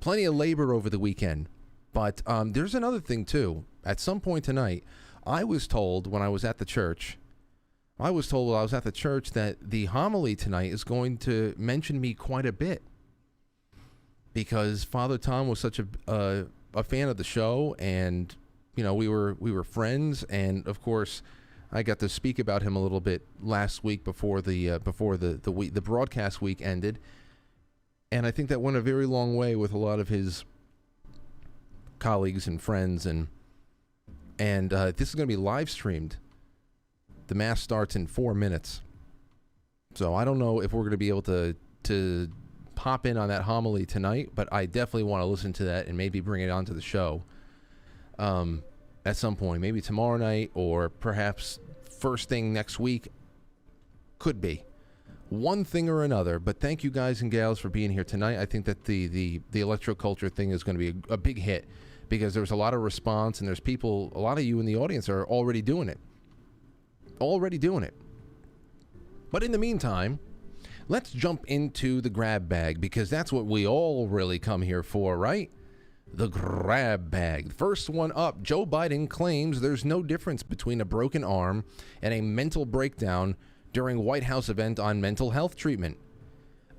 Plenty of labor over the weekend. But there's another thing, too. At some point tonight, I was told when I was at the church, that the homily tonight is going to mention me quite a bit. Because Father Tom was such a fan of the show, and, you know, we were friends, and, of course, I got to speak about him a little bit last week before the broadcast week ended. And I think that went a very long way with a lot of his colleagues and friends, and this is going to be live streamed. The Mass starts in 4 minutes, so I don't know if we're going to be able to pop in on that homily tonight, but I definitely want to listen to that and maybe bring it onto the show at some point, maybe tomorrow night or perhaps first thing next week. Could be one thing or another. But thank you guys and gals for being here tonight. I think that the Electroculture thing is going to be a big hit, because there's a lot of response, and there's people, a lot of you in the audience are already doing it. But in the meantime, let's jump into the grab bag, because that's what we all really come here for, right? The grab bag. First one up, Joe Biden claims there's no difference between a broken arm and a mental breakdown during White House event on mental health treatment.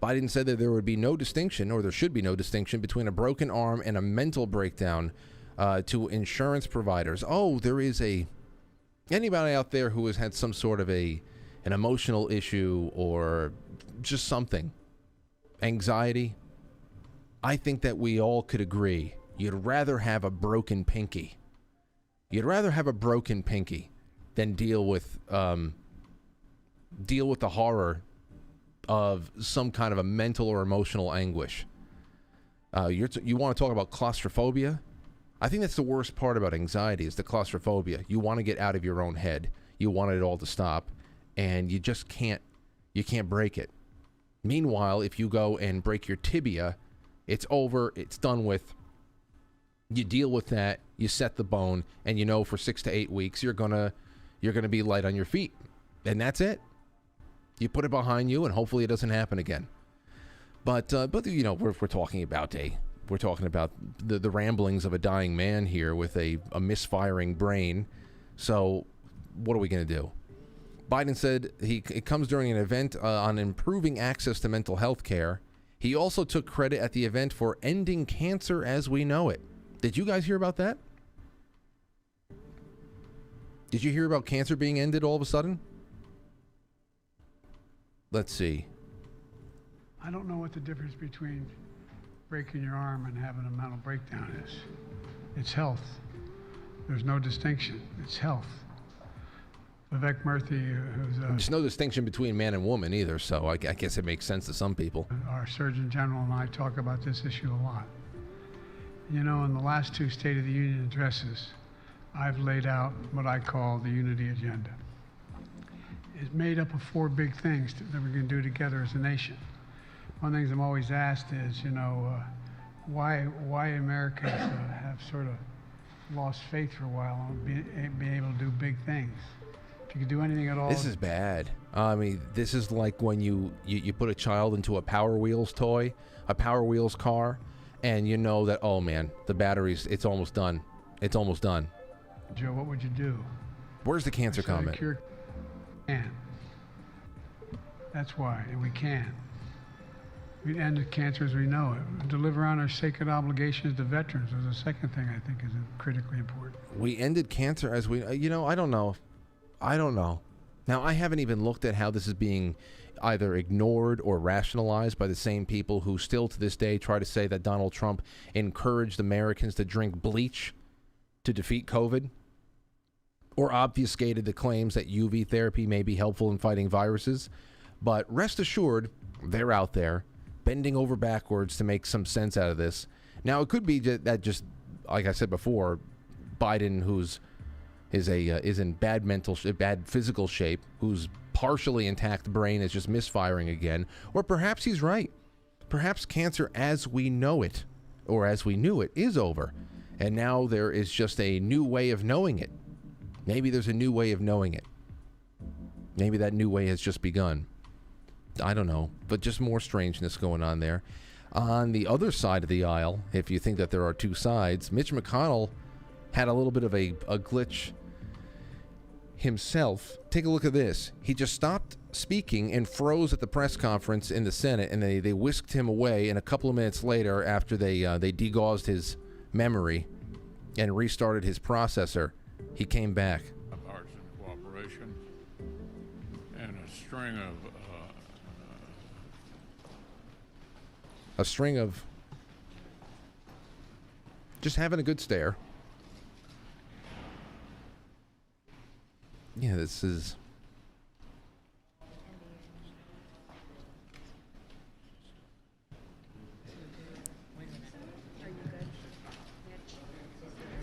Biden said that there would be no distinction, or there should be no distinction, between a broken arm and a mental breakdown to insurance providers. Oh, there is anybody out there who has had some sort of an emotional issue or just something, anxiety, I think that we all could agree you'd rather have a broken pinky. You'd rather have a broken pinky than deal with the horror of some kind of a mental or emotional anguish. You want to talk about claustrophobia? I think that's the worst part about anxiety, is the claustrophobia. You want to get out of your own head. You want it all to stop, and you just can't. You can't break it. Meanwhile, if you go and break your tibia, it's over. It's done with. You deal with that. You set the bone, and you know for 6 to 8 weeks you're gonna be light on your feet, and that's it. You put it behind you, and hopefully it doesn't happen again. But you know, we're talking about the ramblings of a dying man here with a misfiring brain. So what are we going to do? Biden said it comes during an event on improving access to mental health care. He also took credit at the event for ending cancer as we know it. Did you guys hear about that? Did you hear about cancer being ended all of a sudden? Let's see. I don't know what the difference between breaking your arm and having a mental breakdown is. It's health. There's no distinction. It's health. Vivek Murthy, who's there's no distinction between man and woman either, so I guess it makes sense to some people. Our Surgeon General and I talk about this issue a lot. You know, in the last 2 State of the Union addresses, I've laid out what I call the unity agenda. It's made up of 4 big things that we're going to do together as a nation. One of the things I'm always asked is, you know, why Americans have sort of lost faith for a while on being able to do big things. If you could do anything at all. This is bad. I mean, this is like when you put a child into a Power Wheels toy, a Power Wheels car, and you know that, oh man, the batteries, it's almost done. It's almost done. Joe, what would you do? Where's the cancer comment? Can. That's why, and we can. We'd end cancer as we know it. Deliver on our sacred obligations to veterans is the second thing I think is critically important. We ended cancer as we, you know, I don't know. Now, I haven't even looked at how this is being either ignored or rationalized by the same people who still to this day try to say that Donald Trump encouraged Americans to drink bleach to defeat COVID, or obfuscated the claims that UV therapy may be helpful in fighting viruses. But rest assured, they're out there bending over backwards to make some sense out of this. Now, it could be that just, like I said before, Biden, who's is in bad physical shape, whose partially intact brain is just misfiring again, or perhaps he's right. Perhaps cancer as we know it, or as we knew it, is over, and now there is just a new way of knowing it. Maybe there's a new way of knowing it. Maybe that new way has just begun. I don't know, but just more strangeness going on there. On the other side of the aisle, if you think that there are two sides, Mitch McConnell had a little bit of a glitch himself. Take a look at this. He just stopped speaking and froze at the press conference in the Senate, and they whisked him away. And a couple of minutes later, after they degaussed his memory and restarted his processor, he came back. Bipartisan cooperation and a string of just having a good stare. Yeah, this is...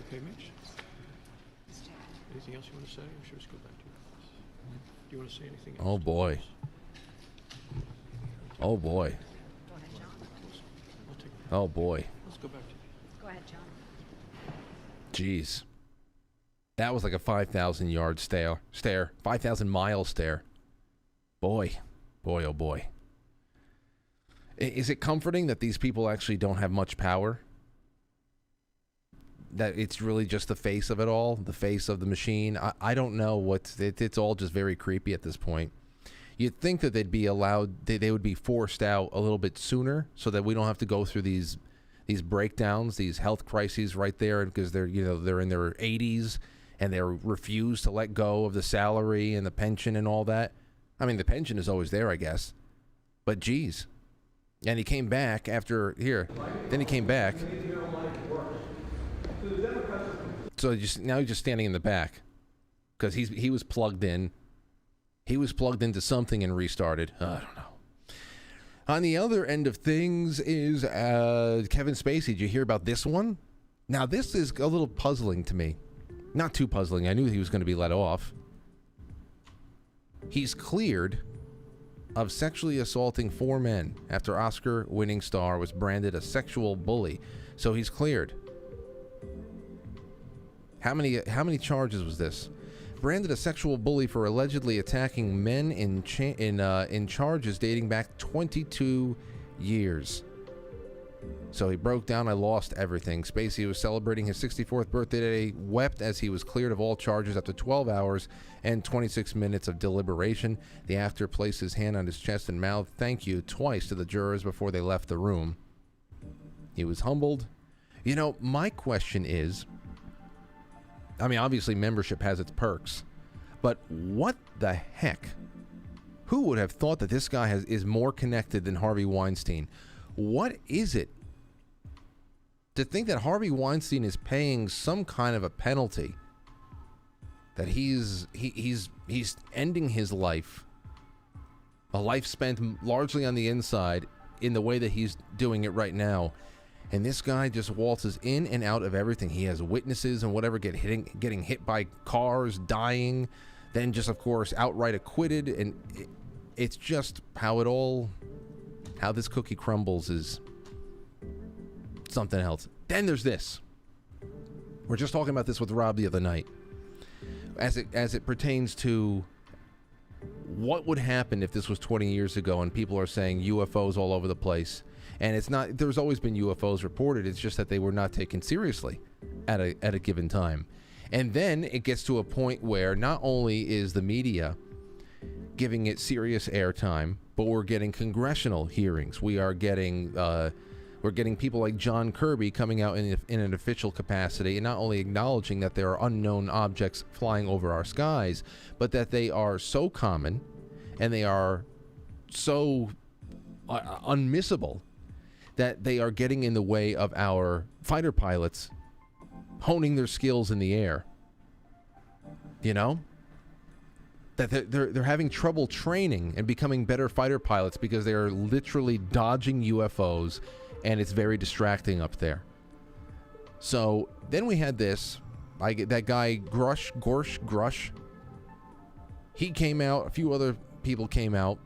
Okay, Mitch? Anything else you want to say, or should we just go back to your office? Do you want to say anything else? Oh, boy. Oh, boy. Go ahead, John. We'll take it. Oh, boy. Let's go back to Go ahead, John. Jeez. That was like a 5,000 yard stare, 5,000 mile stare. Boy, oh boy. Is it comforting that these people actually don't have much power? That it's really just the face of it all, the face of the machine? I don't know it's all just very creepy at this point. You'd think that they'd be allowed, they would be forced out a little bit sooner so that we don't have to go through these breakdowns, these health crises right there, because they're in their 80s. And they're refused to let go of the salary and the pension and all that. I mean, the pension is always there, I guess. But geez. And he came back after here. Then he came back. So now he's just standing in the back because he was plugged in. He was plugged into something and restarted. I don't know. On the other end of things is Kevin Spacey. Did you hear about this one? Now this is a little puzzling to me. Not too puzzling. I knew he was going to be let off. He's cleared of sexually assaulting 4 men after Oscar-winning star was branded a sexual bully. So he's cleared. How many charges was this? Branded a sexual bully for allegedly attacking men in charges dating back 22 years. So he broke down. I lost everything. Spacey was celebrating his 64th birthday today, wept as he was cleared of all charges after 12 hours and 26 minutes of deliberation. The actor placed his hand on his chest and mouthed "thank you" twice to the jurors before they left the room. He was humbled. You know, my question is, I mean, obviously membership has its perks, but what the heck? Who would have thought that this guy is more connected than Harvey Weinstein? What is it to think that Harvey Weinstein is paying some kind of a penalty, that he's ending his life, a life spent largely on the inside, in the way that he's doing it right now, and this guy just waltzes in and out of everything. He has witnesses and whatever getting hit by cars, dying, then just of course outright acquitted, and it's just how this cookie crumbles is something else. Then there's this. We're just talking about this with Rob the other night. As it pertains to what would happen if this was 20 years ago and people are saying UFOs all over the place. And it's not, there's always been UFOs reported. It's just that they were not taken seriously at a given time. And then it gets to a point where not only is the media giving it serious airtime, but we're getting congressional hearings. We're getting people like John Kirby coming out in an official capacity and not only acknowledging that there are unknown objects flying over our skies, but that they are so common and they are so unmissable that they are getting in the way of our fighter pilots honing their skills in the air. You know? That they're having trouble training and becoming better fighter pilots because they are literally dodging UFOs, and it's very distracting up there. So then we had this, that guy Grush. He came out. A few other people came out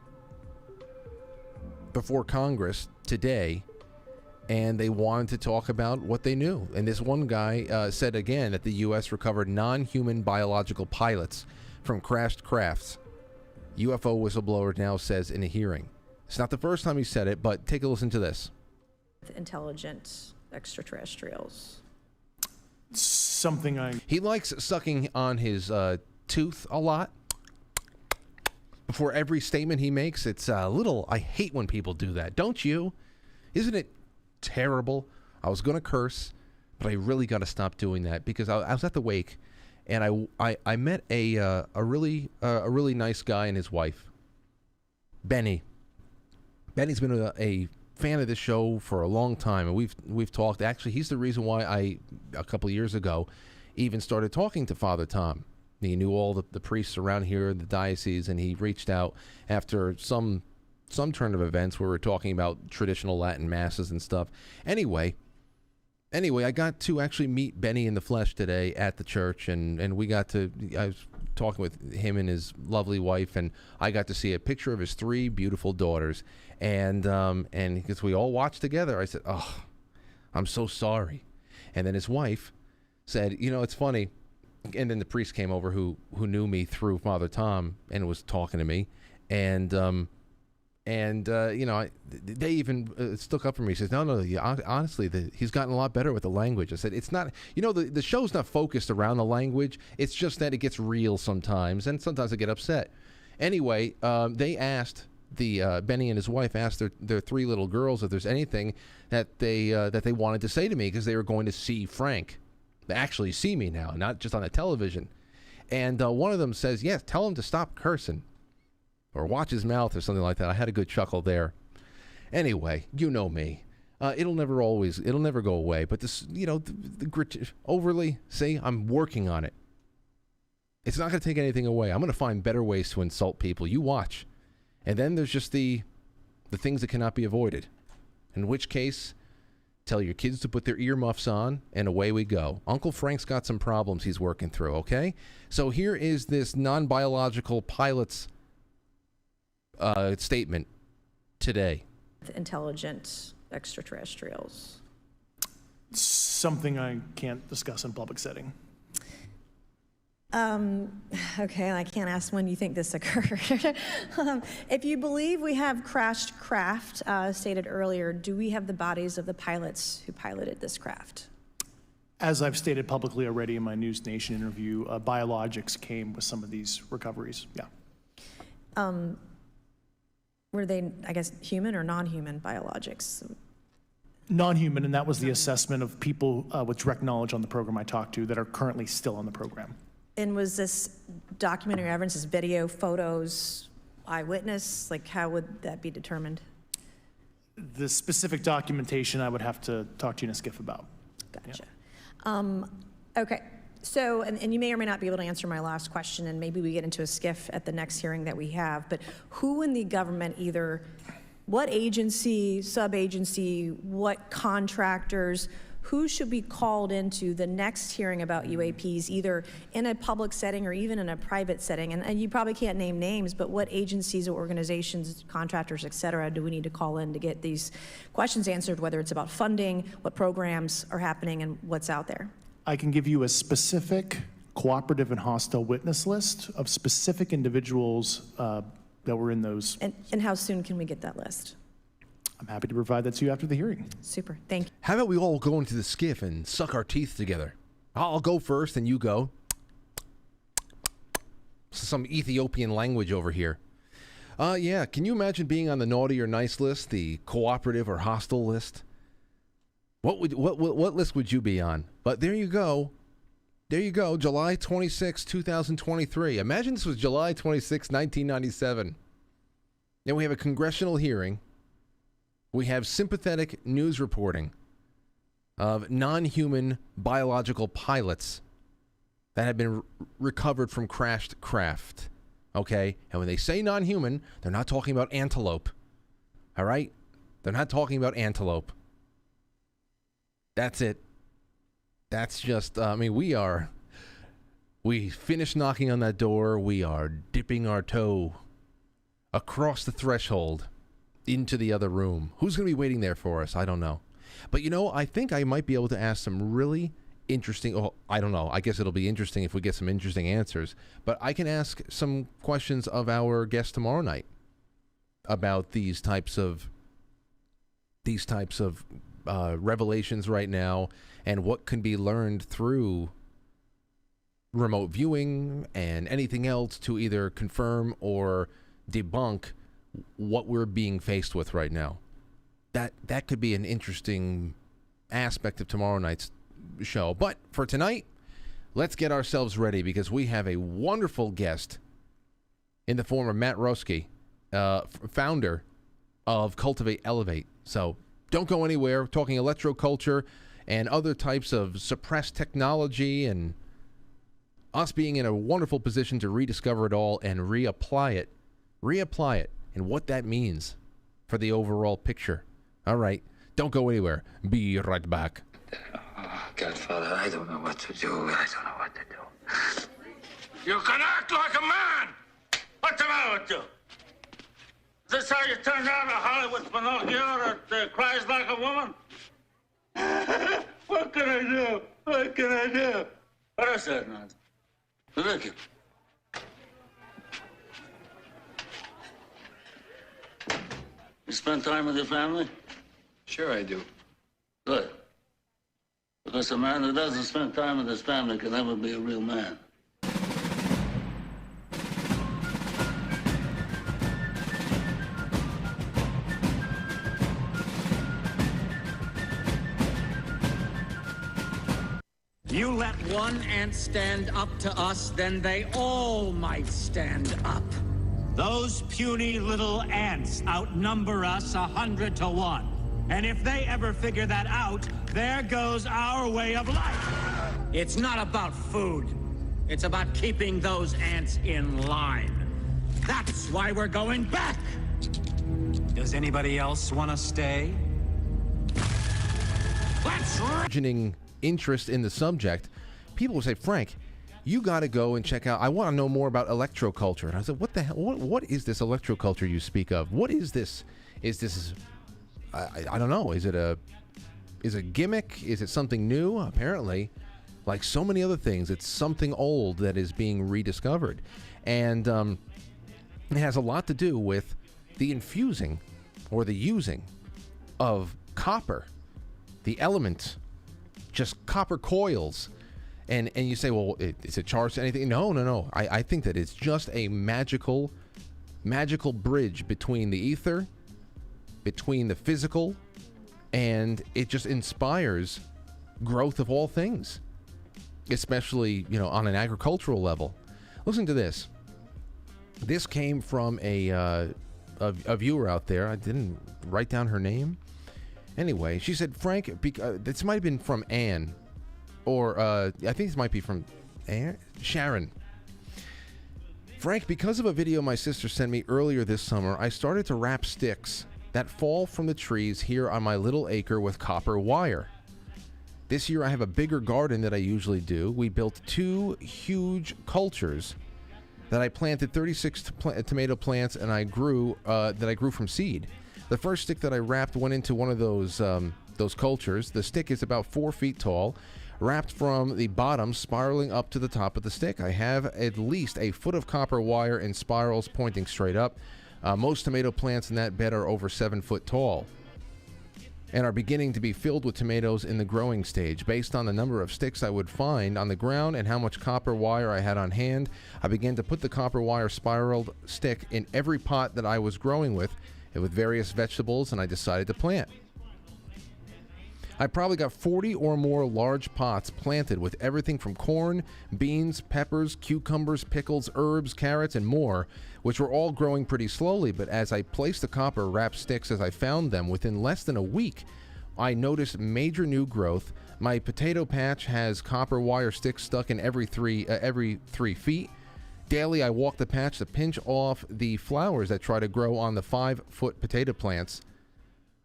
before Congress today, and they wanted to talk about what they knew. And this one guy said again that the U.S. recovered non-human biological pilots from crashed crafts. UFO whistleblower now says in a hearing. It's not the first time he said it, but take a listen to this. Intelligent extraterrestrials. Something I He likes sucking on his tooth a lot. Before every statement he makes, it's a little... I hate when people do that. Don't you? Isn't it terrible? I was going to curse, but I really got to stop doing that because I was at the wake, and I met a really nice guy and his wife, Benny. Benny's been a fan of this show for a long time, and we've talked. Actually, he's the reason why I, a couple of years ago, even started talking to Father Tom. He knew all the priests around here in the diocese, and he reached out after some turn of events where we were talking about traditional Latin masses and stuff. Anyway, I got to actually meet Benny in the flesh today at the church, and I was talking with him and his lovely wife, and I got to see a picture of his 3 beautiful daughters, and because we all watched together, I said, "Oh, I'm so sorry," and then his wife said, "It's funny." And then the priest came over who knew me through Father Tom and was talking to me, and they even stuck up for me. He says, no, honestly, he's gotten a lot better with the language. I said, it's not, the show's not focused around the language. It's just that it gets real sometimes, and sometimes I get upset. Anyway, they asked, Benny and his wife asked their 3 little girls if there's anything that they wanted to say to me because they were going to see Frank. They actually see me now, not just on the television. And one of them says, yes, tell him to stop cursing or watch his mouth or something like that. I had a good chuckle there. Anyway, you know me. It'll never go away. But this, the grit, overly, see, I'm working on it. It's not going to take anything away. I'm going to find better ways to insult people. You watch. And then there's just the things that cannot be avoided. In which case, tell your kids to put their earmuffs on, and away we go. Uncle Frank's got some problems he's working through, okay? So here is this non-biological pilot's statement today. Intelligent extraterrestrials. Something I can't discuss in public setting. Okay, I can't ask when you think this occurred. If you believe we have crashed craft, stated earlier, do we have the bodies of the pilots who piloted this craft? As I've stated publicly already in my News Nation interview, biologics came with some of these recoveries. Yeah. Were they, I guess, human or non-human biologics? Non-human, and that was the assessment of people with direct knowledge on the program I talked to that are currently still on the program. And was this documentary evidence, this video, photos, eyewitness? Like, how would that be determined? The specific documentation I would have to talk to you in a skiff about. Gotcha. Yeah. Okay. So, and you may or may not be able to answer my last question, and maybe we get into a skiff at the next hearing that we have, but who in the government, either what agency, sub-agency, what contractors, who should be called into the next hearing about UAPs, either in a public setting or even in a private setting? And you probably can't name names, but what agencies or organizations, contractors, et cetera, do we need to call in to get these questions answered, whether it's about funding, what programs are happening, and what's out there? I can give you a specific cooperative and hostile witness list of specific individuals that were in those. And how soon can we get that list? I'm happy to provide that to you after the hearing. Super, thank you. How about we all go into the skiff and suck our teeth together? I'll go first and you go. Some Ethiopian language over here. Yeah, can you imagine being on the naughty or nice list, the cooperative or hostile list? What list would you be on? But there you go. There you go, July 26, 2023. Imagine this was July 26, 1997. Then we have a congressional hearing. We have sympathetic news reporting of non-human biological pilots that have been recovered from crashed craft. Okay? And when they say non-human, they're not talking about antelope. All right? They're not talking about antelope. That's it. That's just, we finished knocking on that door. We are dipping our toe across the threshold into the other room. Who's going to be waiting there for us? I don't know. But, I think I might be able to ask some really interesting, I don't know. I guess it'll be interesting if we get some interesting answers. But I can ask some questions of our guest tomorrow night about these types of revelations right now and what can be learned through remote viewing and anything else to either confirm or debunk what we're being faced with right now. That could be an interesting aspect of tomorrow night's show. But for tonight, let's get ourselves ready because we have a wonderful guest in the form of Matt Roeske, founder of Cultivate, Elevate. So don't go anywhere. We're talking electroculture and other types of suppressed technology and us being in a wonderful position to rediscover it all and reapply it and what that means for the overall picture. All right, don't go anywhere. Be right back. Oh, Godfather, I don't know what to do. I don't know what to do. You can act like a man! What's the matter with you? Is this how you turn down a Hollywood Pinocchio that cries like a woman? What can I do? What can I do? What is that, man? Ridiculous. You spend time with your family? Sure I do. Good. Because a man who doesn't spend time with his family can never be a real man. You let one ant stand up to us, then they all might stand up. Those puny little ants outnumber us 100 to 1. And if they ever figure that out, there goes our way of life. It's not about food. It's about keeping those ants in line. That's why we're going back. Does anybody else want to stay? Let's Burgeoning interest in the subject. People will say, Frank, you got to go and check out. I want to know more about electroculture. And I said, what the hell? What is this electroculture you speak of? What is this? Is this? I don't know. Is it a gimmick? Is it something new? Apparently, like so many other things, it's something old that is being rediscovered, and it has a lot to do with the infusing or the using of copper, the element, just copper coils. And you say, well, is it charged to anything? No. I think that it's just a magical bridge between the ether, between the physical, and it just inspires growth of all things, especially, on an agricultural level. Listen to this. This came from a viewer out there. I didn't write down her name. Anyway, she said, Frank, this might have been from Anne, or I think this might be from Sharon. Frank, because of a video my sister sent me earlier this summer, I started to wrap sticks that fall from the trees here on my little acre with copper wire. This year I have a bigger garden than I usually do. We built 2 huge cultures that I planted 36 tomato plants and I grew from seed. The first stick that I wrapped went into one of those cultures. The stick is about 4 feet tall, wrapped from the bottom, spiraling up to the top of the stick. I have at least a foot of copper wire in spirals pointing straight up. Most tomato plants in that bed are over 7 foot tall and are beginning to be filled with tomatoes in the growing stage. Based on the number of sticks I would find on the ground and how much copper wire I had on hand, I began to put the copper wire spiraled stick in every pot that I was growing with various vegetables, and I decided to plant. I probably got 40 or more large pots planted with everything from corn, beans, peppers, cucumbers, pickles, herbs, carrots, and more, which were all growing pretty slowly. But as I placed the copper wrapped sticks as I found them, within less than a week, I noticed major new growth. My potato patch has copper wire sticks stuck in every 3 feet. Daily, I walk the patch to pinch off the flowers that try to grow on the 5-foot potato plants.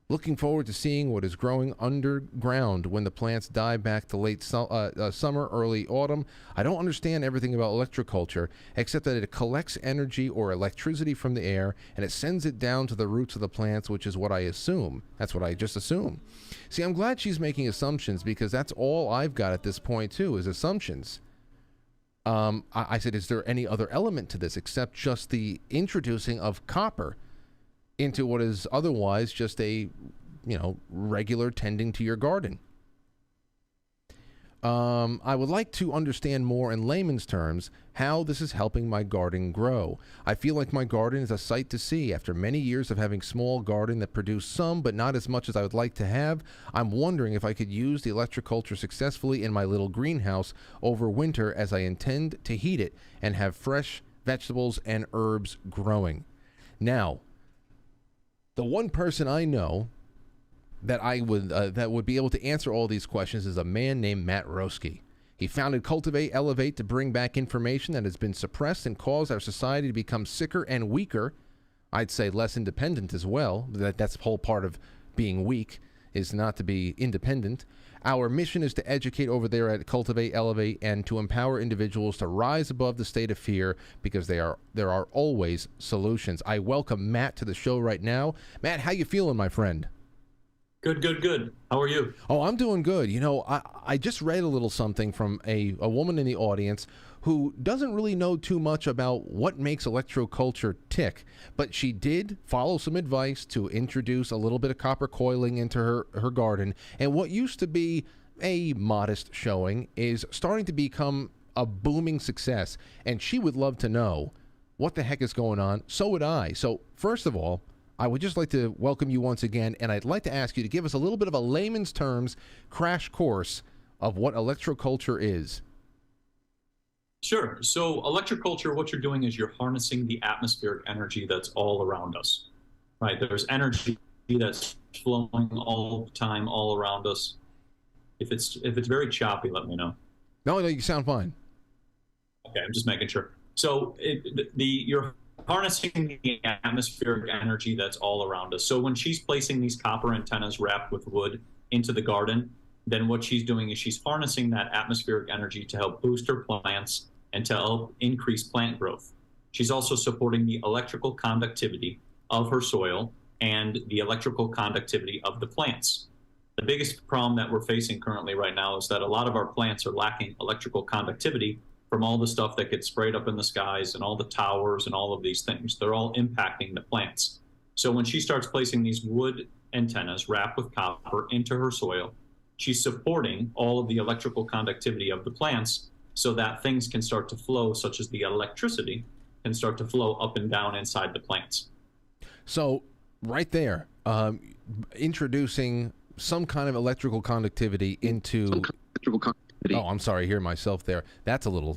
Looking forward to seeing what is growing underground when the plants die back to late summer, early autumn. I don't understand everything about electroculture, except that it collects energy or electricity from the air, and it sends it down to the roots of the plants, which is what I assume. That's what I just assume. See, I'm glad she's making assumptions, because that's all I've got at this point, too, is assumptions. I said, is there any other element to this except just the introducing of copper into what is otherwise just a regular tending to your garden. I would like to understand more in layman's terms how this is helping my garden grow. I feel like my garden is a sight to see. After many years of having small garden that produce some but not as much as I would like to have, I'm wondering if I could use the electroculture successfully in my little greenhouse over winter, as I intend to heat it and have fresh vegetables and herbs growing. Now, the one person I know that would be able to answer all these questions is a man named Matt Roeske. He founded Cultivate, Elevate to bring back information that has been suppressed and caused our society to become sicker and weaker. I'd say less independent as well. That's the whole part of being weak, is not to be independent. Our mission is to educate over there at Cultivate, Elevate, and to empower individuals to rise above the state of fear, because there are always solutions. I welcome Matt to the show right now. Matt, how you feeling, my friend? Good. How are you? Oh, I'm doing good. I just read a little something from a woman in the audience who doesn't really know too much about what makes electroculture tick, but she did follow some advice to introduce a little bit of copper coiling into her garden, and what used to be a modest showing is starting to become a booming success, and she would love to know what the heck is going on. So would I. So first of all, I would just like to welcome you once again, and I'd like to ask you to give us a little bit of a layman's terms crash course of what electroculture is. Sure. So electroculture, what you're doing is you're harnessing the atmospheric energy that's all around us, right? There's energy that's flowing all the time, all around us. If it's very choppy, let me know. No, you sound fine. Okay, I'm just making sure. So you're harnessing the atmospheric energy that's all around us. So when she's placing these copper antennas wrapped with wood into the garden, then what she's doing is she's harnessing that atmospheric energy to help boost her plants and to help increase plant growth. She's also supporting the electrical conductivity of her soil and the electrical conductivity of the plants. The biggest problem that we're facing currently right now is that a lot of our plants are lacking electrical conductivity from all the stuff that gets sprayed up in the skies and all the towers and all of these things. They're all impacting the plants. So when she starts placing these wood antennas wrapped with copper into her soil, she's supporting all of the electrical conductivity of the plants so that things can start to flow, such as the electricity can start to flow up and down inside the plants. So right there, introducing some kind of electrical conductivity into... Oh, I'm sorry, I hear myself there. That's a little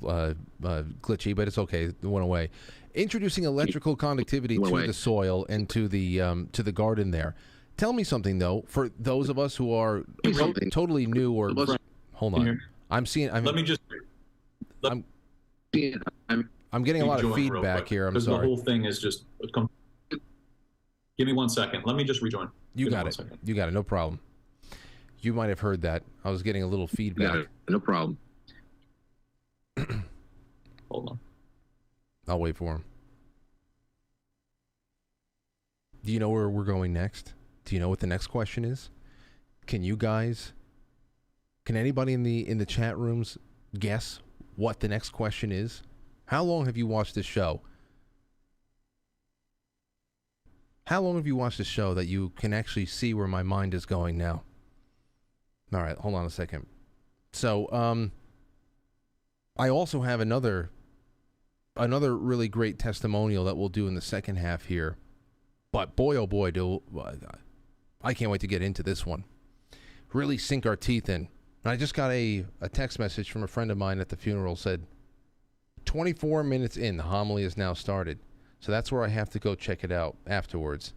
glitchy, but it's okay. It went away. Introducing electrical conductivity to the soil and to the garden there. Tell me something, though, for those of us who are totally new or... Hold on. I'm getting a lot of feedback here. I'm sorry. The whole thing is just... Give me 1 second. Let me just rejoin. You got it. You got it. No problem. You might have heard that. I was getting a little feedback. No problem. Hold on. I'll wait for him. Do you know where we're going next? Do you know what the next question is? Can anybody in the chat rooms guess what the next question is? How long have you watched this show? How long have you watched this show that you can actually see where my mind is going now? All right, hold on a second. So, I also have another really great testimonial that we'll do in the second half here. But boy, oh boy, I can't wait to get into this one. Really sink our teeth in. And I just got a text message from a friend of mine at the funeral, said, 24 minutes in, the homily has now started. So that's where I have to go check it out afterwards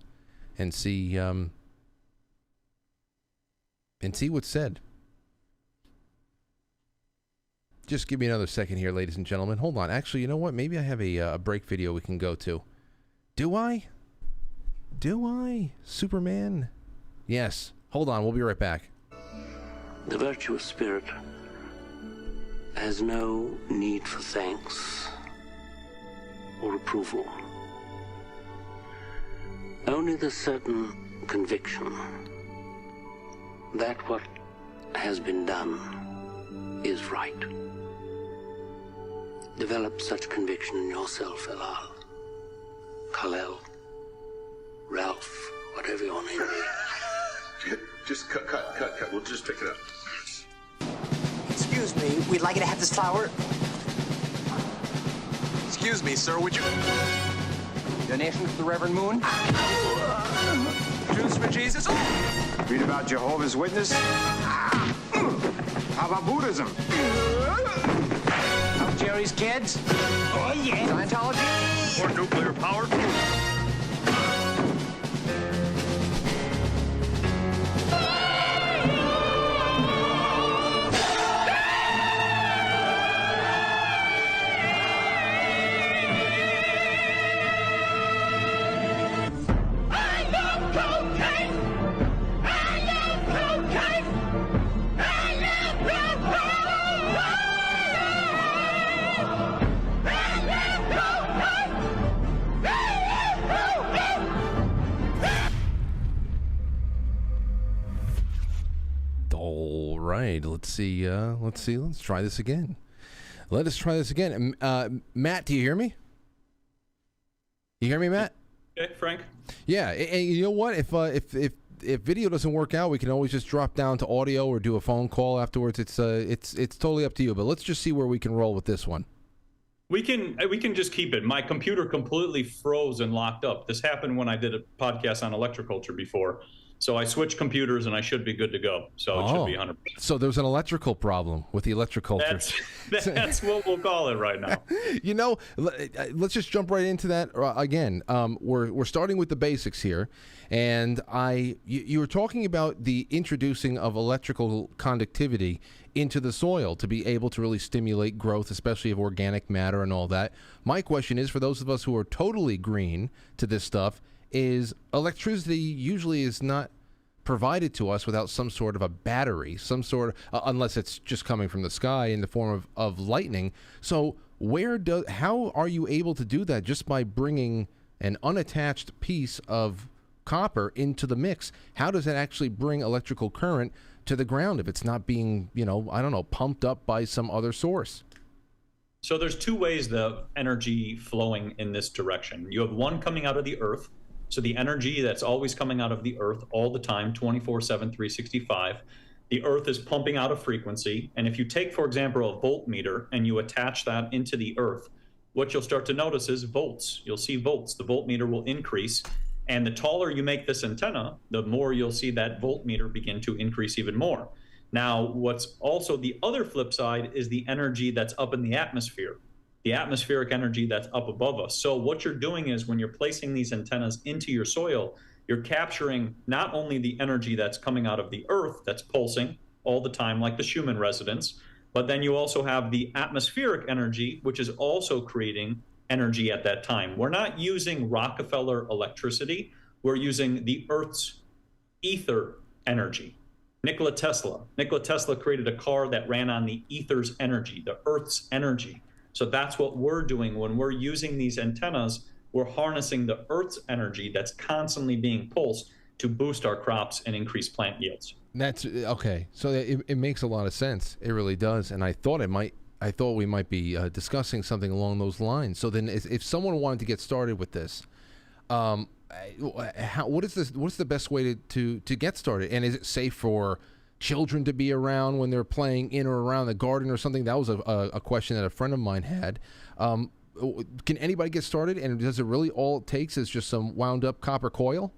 and see what's said. Just give me another second here, ladies and gentlemen. Hold on. Actually, you know what? Maybe I have a break video we can go to. Do I? Superman? Yes. Hold on. We'll be right back. The virtuous spirit has no need for thanks or approval. Only the certain conviction that what has been done is right. Develop such conviction in yourself, Elal, Kal-El, Ralph, whatever your name is. Just cut. We'll just pick it up. Excuse me, we'd like you to have this flower. Excuse me, sir, would you... Donation to the Reverend Moon. Jews for Jesus? Read about Jehovah's Witness? How about Buddhism? How Jerry's kids? Oh, yeah. Scientology? Or nuclear power? All right, let's see. Let's try this again. Let us try this again. Matt, do you hear me? You hear me, Matt? Okay, Frank. Yeah, and you know what? If video doesn't work out, we can always just drop down to audio or do a phone call afterwards. It's totally up to you. But let's just see where we can roll with this one. We can just keep it. My computer completely froze and locked up. This happened when I did a podcast on Electroculture before. So I switched computers and I should be good to go. So it should be 100%. So there's an electrical problem with the Electroculture. That's what we'll call it right now. You know, let's just jump right into that again. We're starting with the basics here, and you were talking about the introducing of electrical conductivity into the soil to be able to really stimulate growth, especially of organic matter and all that. My question is, for those of us who are totally green to this stuff, is electricity usually is not provided to us without some sort of a battery, some sort of, unless it's just coming from the sky in the form of lightning. So how are you able to do that just by bringing an unattached piece of copper into the mix? How does that actually bring electrical current to the ground if it's not being, pumped up by some other source? So there's two ways the energy flowing in this direction. You have one coming out of the earth. So the energy that's always coming out of the earth all the time, 24/7, 365, the earth is pumping out a frequency. And if you take, for example, a voltmeter and you attach that into the earth, what you'll start to notice is volts. You'll see volts. The voltmeter will increase. And the taller you make this antenna, the more you'll see that voltmeter begin to increase even more. Now, what's also the other flip side is the energy that's up in the atmosphere, the atmospheric energy that's up above us. So what you're doing is when you're placing these antennas into your soil, you're capturing not only the energy that's coming out of the earth that's pulsing all the time, like the Schumann resonance, but then you also have the atmospheric energy, which is also creating energy at that time. We're not using Rockefeller electricity. We're using the earth's ether energy. Nikola Tesla created a car that ran on the ether's energy, the earth's energy. So that's what we're doing when we're using these antennas. We're harnessing the earth's energy that's constantly being pulsed to boost our crops and increase plant yields. That's okay. So it makes a lot of sense. It really does. And I thought we might be discussing something along those lines. So then if someone wanted to get started with this, what's the best way to get started? And is it safe for children to be around when they're playing in or around the garden or something? That was a question that a friend of mine had. Can anybody get started? And does it really all it takes is just some wound up copper coil?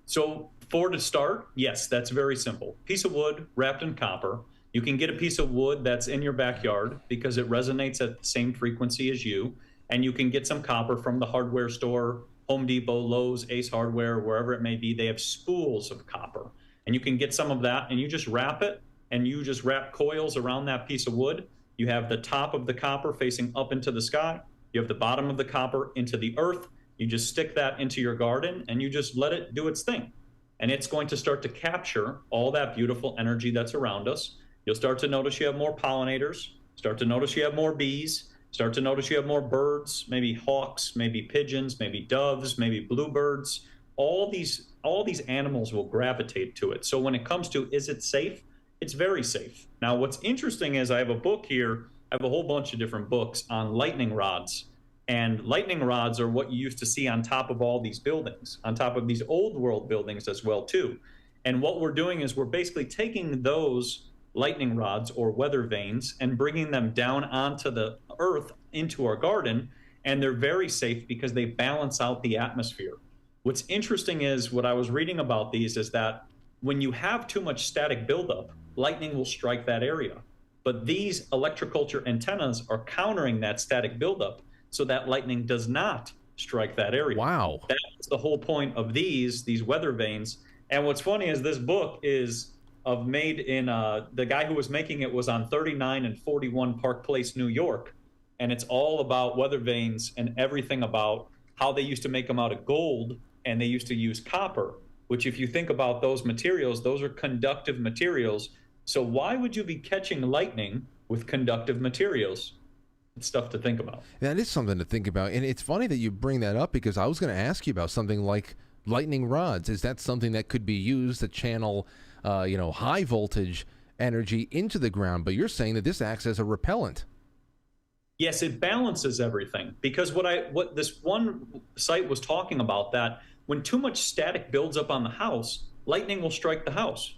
So to start, yes, that's very simple. Piece of wood wrapped in copper. You can get a piece of wood that's in your backyard because it resonates at the same frequency as you. And you can get some copper from the hardware store, Home Depot, Lowe's, Ace Hardware, wherever it may be. They have spools of copper. And you can get some of that and you just wrap it, and you just wrap coils around that piece of wood. You have the top of the copper facing up into the sky. You have the bottom of the copper into the earth. You just stick that into your garden and you just let it do its thing. And it's going to start to capture all that beautiful energy that's around us. You'll start to notice you have more pollinators, start to notice you have more bees, start to notice you have more birds, maybe hawks, maybe pigeons, maybe doves, maybe bluebirds. All these animals will gravitate to it. So when it comes to, is it safe? It's very safe. Now, what's interesting is I have a book here. I have a whole bunch of different books on lightning rods. And lightning rods are what you used to see on top of all these buildings, on top of these old world buildings as well, too. And what we're doing is we're basically taking those lightning rods or weather vanes and bringing them down onto the earth into our garden. And they're very safe because they balance out the atmosphere. What's interesting is what I was reading about these is that when you have too much static buildup, lightning will strike that area. But these electroculture antennas are countering that static buildup so that lightning does not strike that area. Wow. That's the whole point of these weather vanes. And what's funny is this book is made in, the guy who was making it was on 39 and 41 Park Place, New York. And it's all about weather vanes and everything about how they used to make them out of gold and they used to use copper, which if you think about those materials, those are conductive materials. So why would you be catching lightning with conductive materials? It's stuff to think about. That is something to think about. And it's funny that you bring that up because I was going to ask you about something like lightning rods. Is that something that could be used to channel, high voltage energy into the ground? But you're saying that this acts as a repellent. Yes, it balances everything because what this one site was talking about, that when too much static builds up on the house, lightning will strike the house,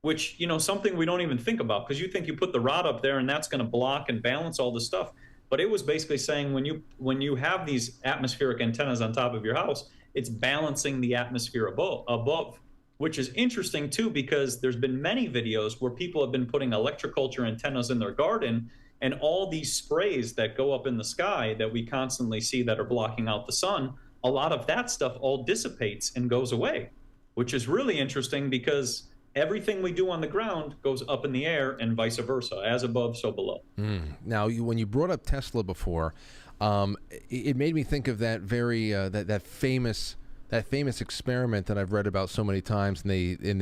which, something we don't even think about because you think you put the rod up there and that's going to block and balance all this stuff. But it was basically saying when you have these atmospheric antennas on top of your house, it's balancing the atmosphere above, which is interesting too, because there's been many videos where people have been putting electroculture antennas in their garden, and all these sprays that go up in the sky that we constantly see that are blocking out the sun, a lot of that stuff all dissipates and goes away, which is really interesting because everything we do on the ground goes up in the air and vice versa, as above, so below. Now, when you brought up Tesla before, it made me think of that very that famous experiment that I've read about so many times, and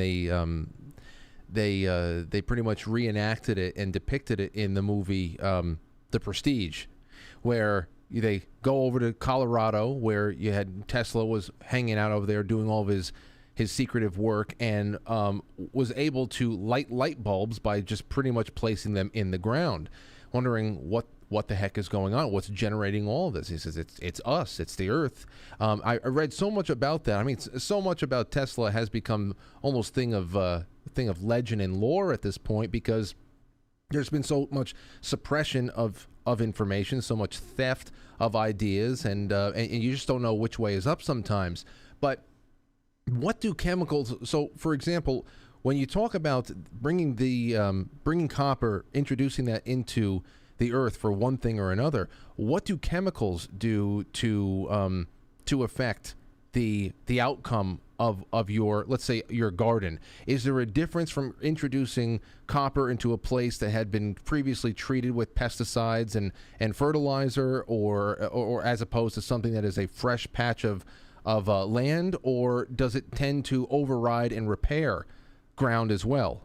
they pretty much reenacted it and depicted it in the movie The Prestige, where they go over to Colorado, where you had Tesla was hanging out over there doing all of his secretive work, and was able to light bulbs by just pretty much placing them in the ground, wondering what the heck is going on, what's generating all of this. He says it's us, it's the earth. I read so much about that. I mean, so much about Tesla has become almost thing of legend and lore at this point, because there's been so much suppression of information, so much theft of ideas, and you just don't know which way is up sometimes. But what do chemicals? So, for example, when you talk about bringing copper, introducing that into the earth for one thing or another, what do chemicals do to affect the outcome of your, let's say, your garden? Is there a difference from introducing copper into a place that had been previously treated with pesticides and fertilizer, or as opposed to something that is a fresh patch of land, or does it tend to override and repair ground as well?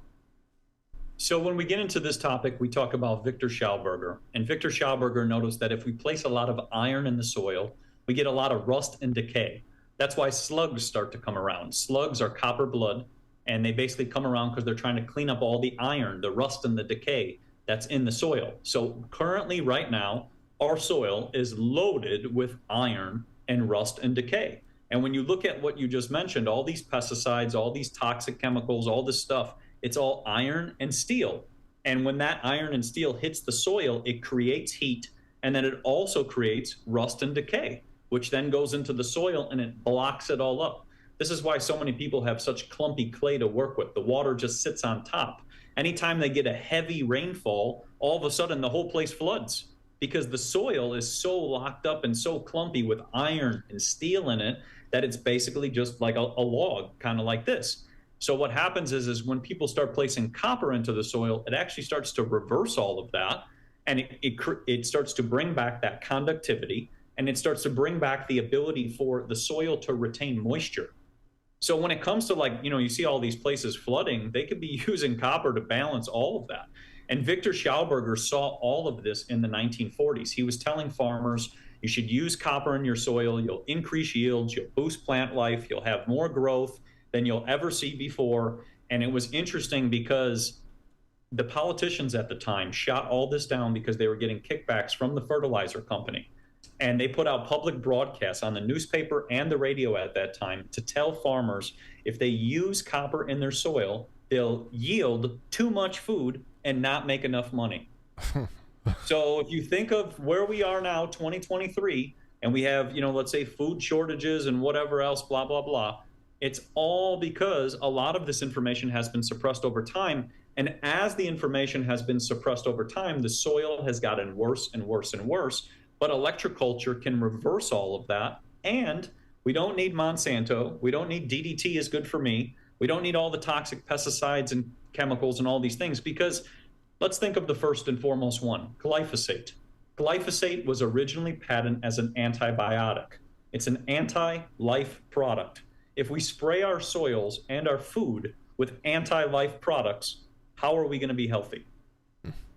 So when we get into this topic, we talk about Victor Schauberger. And Victor Schauberger noticed that if we place a lot of iron in the soil, we get a lot of rust and decay. That's why slugs start to come around. Slugs are copper blood, and they basically come around because they're trying to clean up all the iron, the rust, and the decay that's in the soil. So currently, right now, our soil is loaded with iron and rust and decay. And when you look at what you just mentioned, all these pesticides, all these toxic chemicals, all this stuff, it's all iron and steel. And when that iron and steel hits the soil, it creates heat, and then it also creates rust and decay, which then goes into the soil and it blocks it all up. This is why so many people have such clumpy clay to work with. The water just sits on top. Anytime they get a heavy rainfall, all of a sudden the whole place floods, because the soil is so locked up and so clumpy with iron and steel in it that it's basically just like a log, kind of like this. So what happens is when people start placing copper into the soil, it actually starts to reverse all of that, and it starts to bring back that conductivity, and it starts to bring back the ability for the soil to retain moisture. So when it comes to, like, you see all these places flooding, they could be using copper to balance all of that. And Victor Schauberger saw all of this in the 1940s. He was telling farmers, you should use copper in your soil, you'll increase yields, you'll boost plant life, you'll have more growth than you'll ever see before. And it was interesting because the politicians at the time shot all this down because they were getting kickbacks from the fertilizer company. And they put out public broadcasts on the newspaper and the radio at that time to tell farmers if they use copper in their soil, they'll yield too much food and not make enough money. So if you think of where we are now, 2023, and we have, let's say food shortages and whatever else, blah, blah, blah, it's all because a lot of this information has been suppressed over time. And as the information has been suppressed over time, the soil has gotten worse and worse and worse. But electroculture can reverse all of that. And we don't need Monsanto. We don't need DDT is good for me. We don't need all the toxic pesticides and chemicals and all these things, because let's think of the first and foremost one, glyphosate. Glyphosate was originally patented as an antibiotic. It's an anti-life product. If we spray our soils and our food with anti-life products, how are we going to be healthy?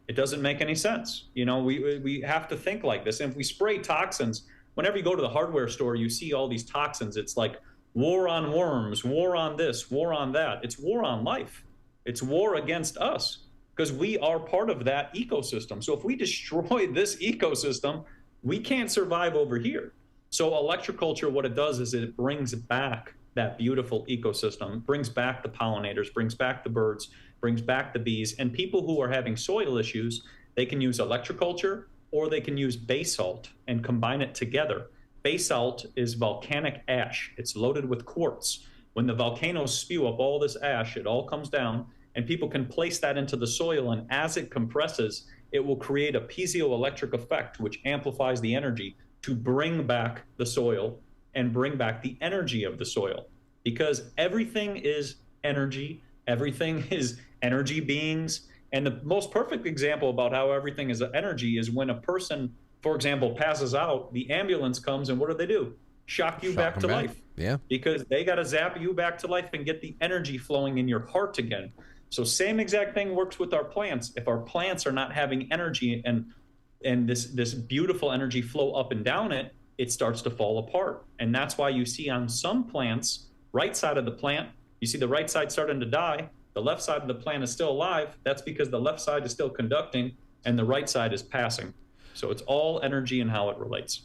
It doesn't make any sense. We have to think like this. And if we spray toxins, whenever you go to the hardware store, you see all these toxins. It's like war on worms, war on this, war on that. It's war on life. It's war against us, because we are part of that ecosystem. So if we destroy this ecosystem, we can't survive over here. So electroculture, what it does is it brings back that beautiful ecosystem, brings back the pollinators, brings back the birds, brings back the bees. And people who are having soil issues, they can use electroculture, or they can use basalt and combine it together. Basalt is volcanic ash. It's loaded with quartz. When the volcanoes spew up all this ash, it all comes down, and people can place that into the soil. And as it compresses, it will create a piezoelectric effect, which amplifies the energy to bring back the soil and bring back the energy of the soil. Because everything is energy. Everything is energy beings. And the most perfect example about how everything is energy is when a person, for example, passes out, the ambulance comes, and what do? Shock you back to life. Yeah. Because they got to zap you back to life and get the energy flowing in your heart again. So same exact thing works with our plants. If our plants are not having energy and this beautiful energy flow up and down it, it starts to fall apart. And that's why you see on some plants, right side of the plant, you see the right side starting to die, the left side of the plant is still alive. That's because the left side is still conducting and the right side is passing. So it's all energy and how it relates.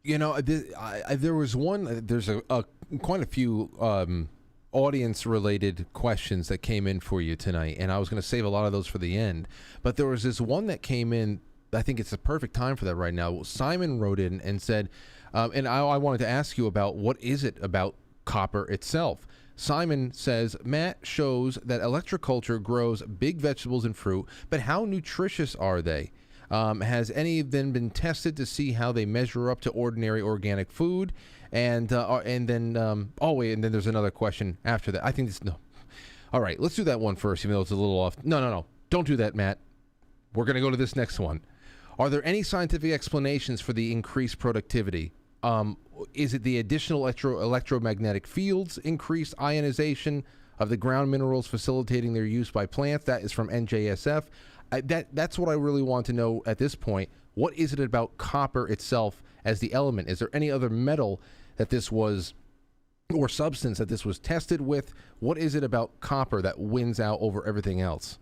There was one, there's quite a few audience-related questions that came in for you tonight, and I was going to save a lot of those for the end. But there was this one that came in, I think it's the perfect time for that right now. Simon wrote in and said, and I wanted to ask you about what is it about copper itself. Simon says, Matt shows that electroculture grows big vegetables and fruit, but how nutritious are they? Has any of them been tested to see how they measure up to ordinary organic food? And then there's another question after that. I think this, no. All right, let's do that one first, even though it's a little off. No. Don't do that, Matt. We're going to go to this next one. Are there any scientific explanations for the increased productivity? Is it the additional electromagnetic fields, increased ionization of the ground minerals facilitating their use by plants? That is from NJSF. That's what I really want to know at this point. What is it about copper itself as the element? Is there any other metal that this was, or substance that this was tested with? What is it about copper that wins out over everything else?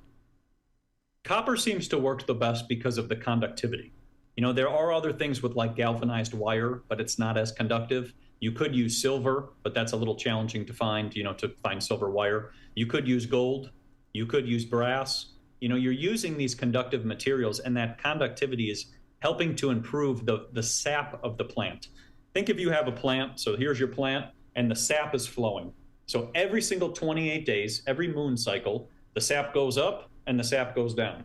Copper seems to work the best because of the conductivity. There are other things with like galvanized wire, but it's not as conductive. You could use silver, but that's a little challenging to find, to find silver wire. You could use gold. You could use brass. You're using these conductive materials, and that conductivity is helping to improve the sap of the plant. Think if you have a plant, so here's your plant, and the sap is flowing. So every single 28 days, every moon cycle, the sap goes up and the sap goes down.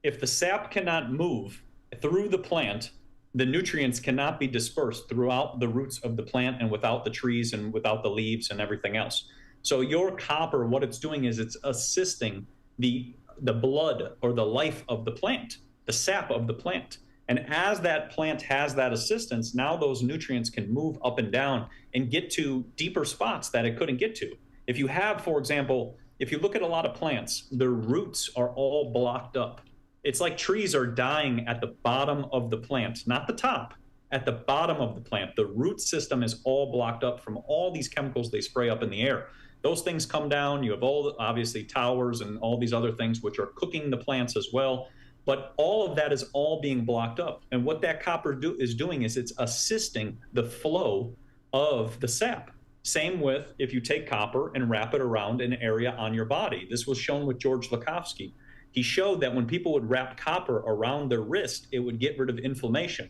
If the sap cannot move through the plant, the nutrients cannot be dispersed throughout the roots of the plant and without the trees and without the leaves and everything else. So your copper, what it's doing is it's assisting the blood or the life of the plant, the sap of the plant. And as that plant has that assistance, now those nutrients can move up and down and get to deeper spots that it couldn't get to. If you have, for example, if you look at a lot of plants, their roots are all blocked up. It's like trees are dying at the bottom of the plant, not the top, at the bottom of the plant. The root system is all blocked up from all these chemicals they spray up in the air. Those things come down. You have all, obviously, towers and all these other things which are cooking the plants as well. But all of that is all being blocked up. And what that copper is doing is it's assisting the flow of the sap. Same with if you take copper and wrap it around an area on your body. This was shown with George Lakhovsky. He showed that when people would wrap copper around their wrist, it would get rid of inflammation.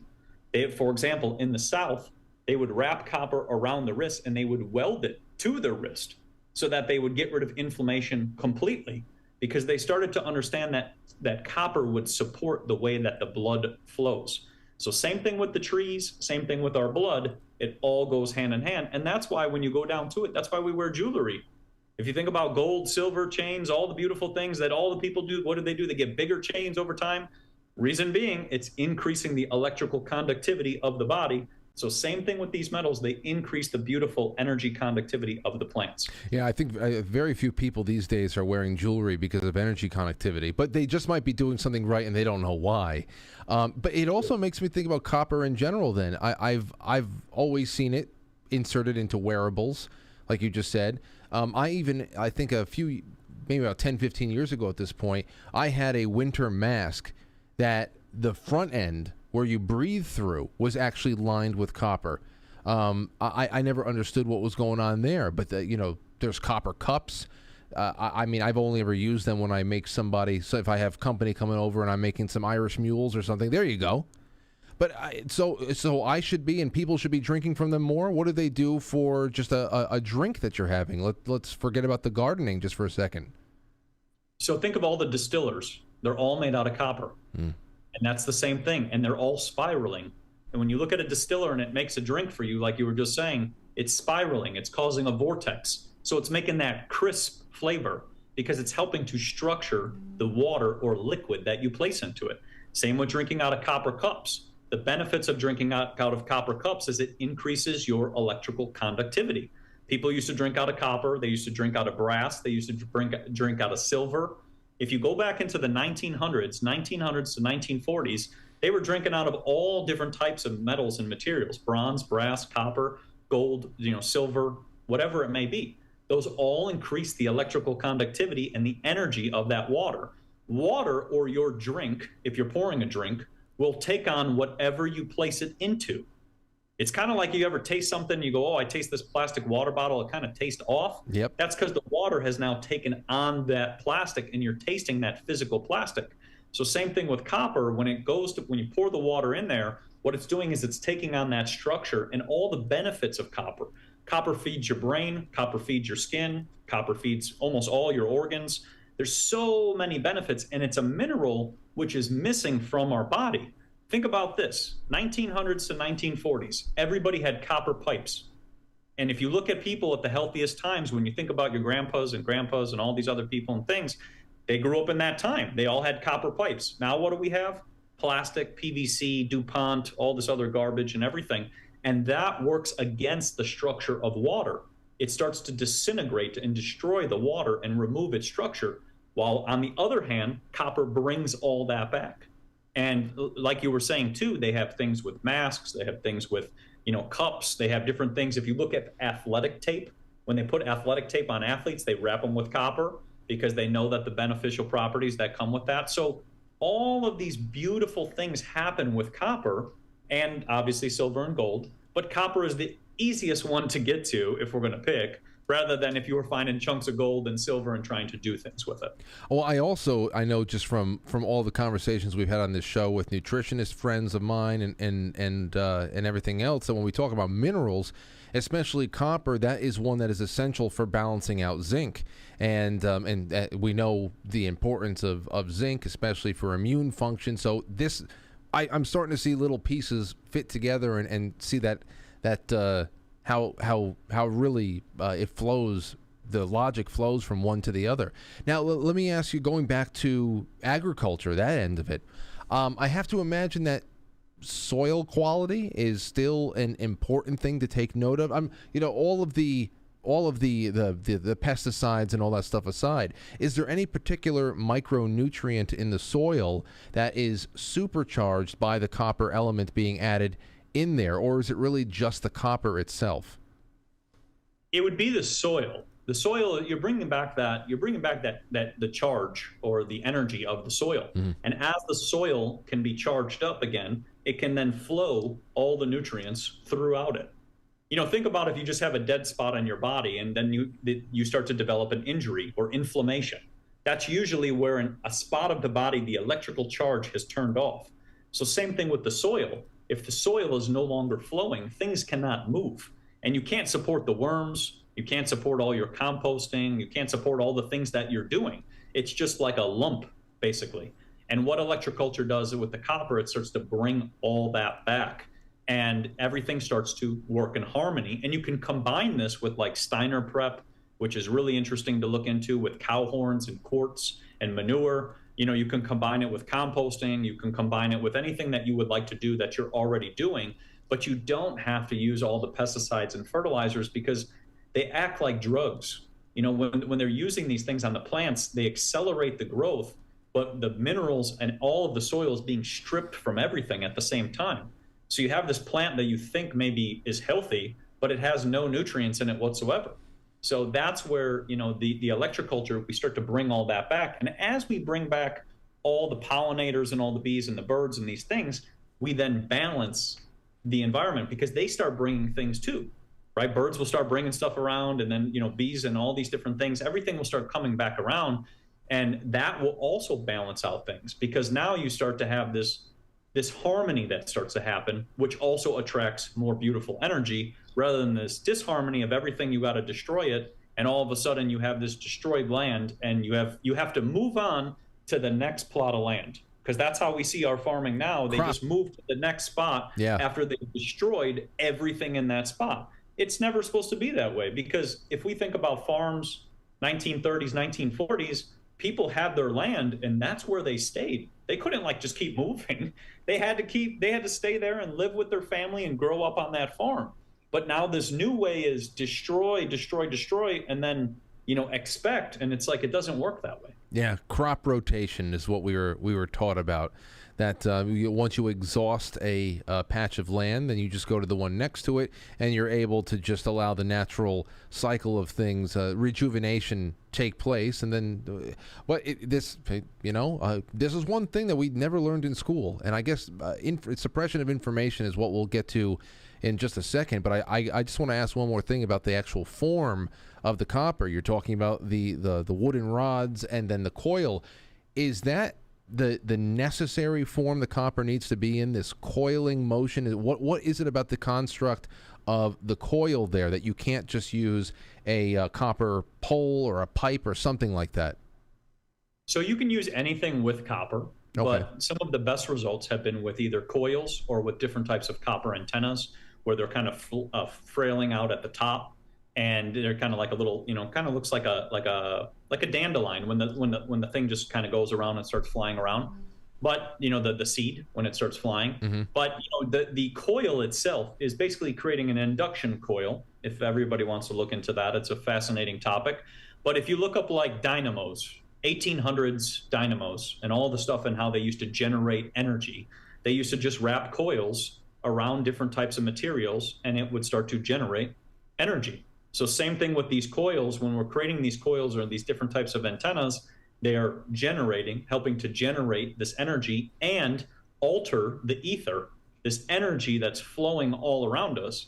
For example, in the South, they would wrap copper around the wrist and they would weld it to their wrist so that they would get rid of inflammation completely, because they started to understand that copper would support the way that the blood flows. So same thing with the trees, same thing with our blood. It all goes hand in hand. And that's why when you go down to it, that's why we wear jewelry. If you think about gold, silver, chains, all the beautiful things that all the people do, what do? They get bigger chains over time. Reason being, it's increasing the electrical conductivity of the body. So same thing with these metals, they increase the beautiful energy conductivity of the plants. Yeah, I think very few people these days are wearing jewelry because of energy conductivity, but they just might be doing something right and they don't know why. But it also makes me think about copper in general then. I've always seen it inserted into wearables, like you just said. I think maybe about 10, 15 years ago at this point, I had a winter mask that the front end where you breathe through was actually lined with copper. I never understood what was going on there, but there's copper cups. I mean, I've only ever used them when I make somebody, so if I have company coming over and I'm making some Irish mules or something, there you go. But so I should be, and people should be drinking from them more? What do they do for just a drink that you're having? Let's forget about the gardening just for a second. So think of all the distillers. They're all made out of copper. And that's the same thing. And they're all spiraling. And when you look at a distiller and it makes a drink for you, like you were just saying, it's spiraling. It's causing a vortex. So it's making that crisp flavor because it's helping to structure the water or liquid that you place into it. Same with drinking out of copper cups. The benefits of drinking out of copper cups is it increases your electrical conductivity. People used to drink out of copper. They used to drink out of brass. They used to drink out of silver. If you go back into the 1900s to 1940s, they were drinking out of all different types of metals and materials: bronze, brass, copper, gold, silver, whatever it may be. Those all increase the electrical conductivity and the energy of that water. Water, or your drink, if you're pouring a drink, will take on whatever you place it into. It's kind of like you ever taste something, you go, oh, I taste this plastic water bottle, it kind of tastes off. Yep. That's because the water has now taken on that plastic and you're tasting that physical plastic. So same thing with copper. When you pour the water in there, what it's doing is it's taking on that structure and all the benefits of copper. Copper feeds your brain, copper feeds your skin, copper feeds almost all your organs. There's so many benefits, and it's a mineral which is missing from our body. Think about this, 1900s to 1940s, everybody had copper pipes. And if you look at people at the healthiest times, when you think about your grandpas and all these other people and things, they grew up in that time. They all had copper pipes. Now what do we have? Plastic, PVC, DuPont, all this other garbage and everything. And that works against the structure of water. It starts to disintegrate and destroy the water and remove its structure. While on the other hand, copper brings all that back. And like you were saying too, they have things with masks, they have things with, cups, they have different things. If you look at athletic tape, when they put athletic tape on athletes, they wrap them with copper because they know that the beneficial properties that come with that. So all of these beautiful things happen with copper and obviously silver and gold, but copper is the easiest one to get to if we're going to pick, rather than if you were finding chunks of gold and silver and trying to do things with it. Well, I know just from all the conversations we've had on this show with nutritionist friends of mine and everything else, that when we talk about minerals, especially copper, that is one that is essential for balancing out zinc. And we know the importance of zinc, especially for immune function. So I'm starting to see little pieces fit together and see that how really it flows, the logic flows from one to the other. Now, let me ask you, going back to agriculture, that end of it, I have to imagine that soil quality is still an important thing to take note of. All of the pesticides and all that stuff aside, is there any particular micronutrient in the soil that is supercharged by the copper element being added in there, or is it really just the copper itself? It would be the soil. The soil, you're bringing back the charge or the energy of the soil. And as the soil can be charged up again, it can then flow all the nutrients throughout it. You know, think about if you just have a dead spot on your body and then you start to develop an injury or inflammation. That's usually where in a spot of the body, the electrical charge has turned off. So same thing with the soil. If the soil is no longer flowing, things cannot move. And you can't support the worms, you can't support all your composting, you can't support all the things that you're doing. It's just like a lump, basically. And what electroculture does with the copper, it starts to bring all that back. And everything starts to work in harmony. And you can combine this with like Steiner prep, which is really interesting to look into, with cow horns and quartz and manure. You know, you can combine it with composting, you can combine it with anything that you would like to do that you're already doing, but you don't have to use all the pesticides and fertilizers because they act like drugs. You know, when they're using these things on the plants, they accelerate the growth, but the minerals and all of the soil is being stripped from everything at the same time. So you have this plant that you think maybe is healthy, but it has no nutrients in it whatsoever. So that's where, you know, the electroculture, we start to bring all that back. And as we bring back all the pollinators and all the bees and the birds and these things, we then balance the environment because they start bringing things too, right? Birds will start bringing stuff around, and then, you know, bees and all these different things, everything will start coming back around. And that will also balance out things because now you start to have this harmony that starts to happen, which also attracts more beautiful energy rather than this disharmony of everything. You got to destroy it, and all of a sudden you have this destroyed land, and you have to move on to the next plot of land, because that's how we see our farming now. They just move to the next spot after they've destroyed everything in that spot. It's never supposed to be that way, because if we think about farms, 1930s, 1940s, people had their land and that's where they stayed. They couldn't like just keep moving. They had to stay there and live with their family and grow up on that farm. But now this new way is destroy, destroy, destroy, and then, you know, expect, and it's like it doesn't work that way. Yeah, crop rotation is what we were taught about. That once you exhaust a patch of land, then you just go to the one next to it, and you're able to just allow the natural cycle of things, rejuvenation, take place. And then, this is one thing that we never learned in school, and I guess suppression of information is what we'll get to in just a second. But I just want to ask one more thing about the actual form of the copper. You're talking about the wooden rods and then the coil. Is that the necessary form the copper needs to be in, this coiling motion? What is it about the construct of the coil there that you can't just use a copper pole or a pipe or something like that? So you can use anything with copper, but some of the best results have been with either coils or with different types of copper antennas, where they're kind of frailing out at the top, and they're kind of like a little, you know, kind of looks like a dandelion when the thing just kind of goes around and starts flying around. But you know, the seed when it starts flying. But you know, the coil itself is basically creating an induction coil. If everybody wants to look into that, it's a fascinating topic. But if you look up like dynamos, 1800s dynamos, and all the stuff and how they used to generate energy, they used to just wrap coils around different types of materials, and it would start to generate energy. So same thing with these coils. When we're creating these coils or these different types of antennas, they are helping to generate this energy and alter the ether, this energy that's flowing all around us.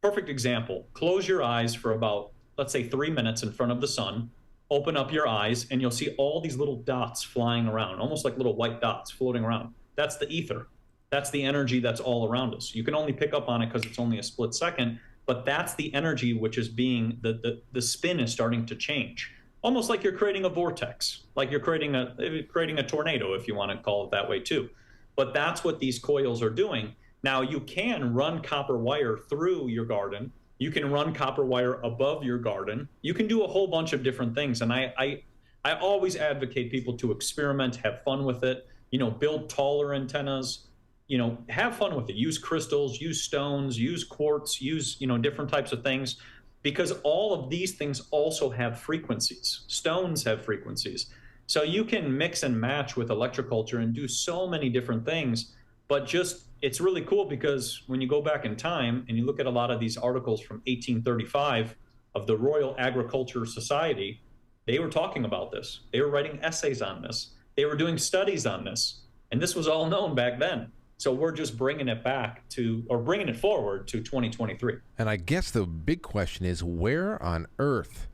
Perfect example, close your eyes for about, let's say 3 minutes in front of the sun, open up your eyes, and you'll see all these little dots flying around, almost like little white dots floating around. That's the ether. That's the energy that's all around us. You can only pick up on it because it's only a split second, but that's the energy which is being, the spin is starting to change. Almost like you're creating a vortex, like you're creating a tornado, if you want to call it that way too. But that's what these coils are doing. Now you can run copper wire through your garden. You can run copper wire above your garden. You can do a whole bunch of different things. And I always advocate people to experiment, have fun with it, you know, build taller antennas, you know, have fun with it. Use crystals, use stones, use quartz, use, you know, different types of things, because all of these things also have frequencies. Stones have frequencies. So you can mix and match with electroculture and do so many different things, but just, it's really cool because when you go back in time and you look at a lot of these articles from 1835 of the Royal Agriculture Society, they were talking about this. They were writing essays on this. They were doing studies on this. And this was all known back then. So we're just bringing it back to, or bringing it forward to 2023. And I guess the big question is, where on earth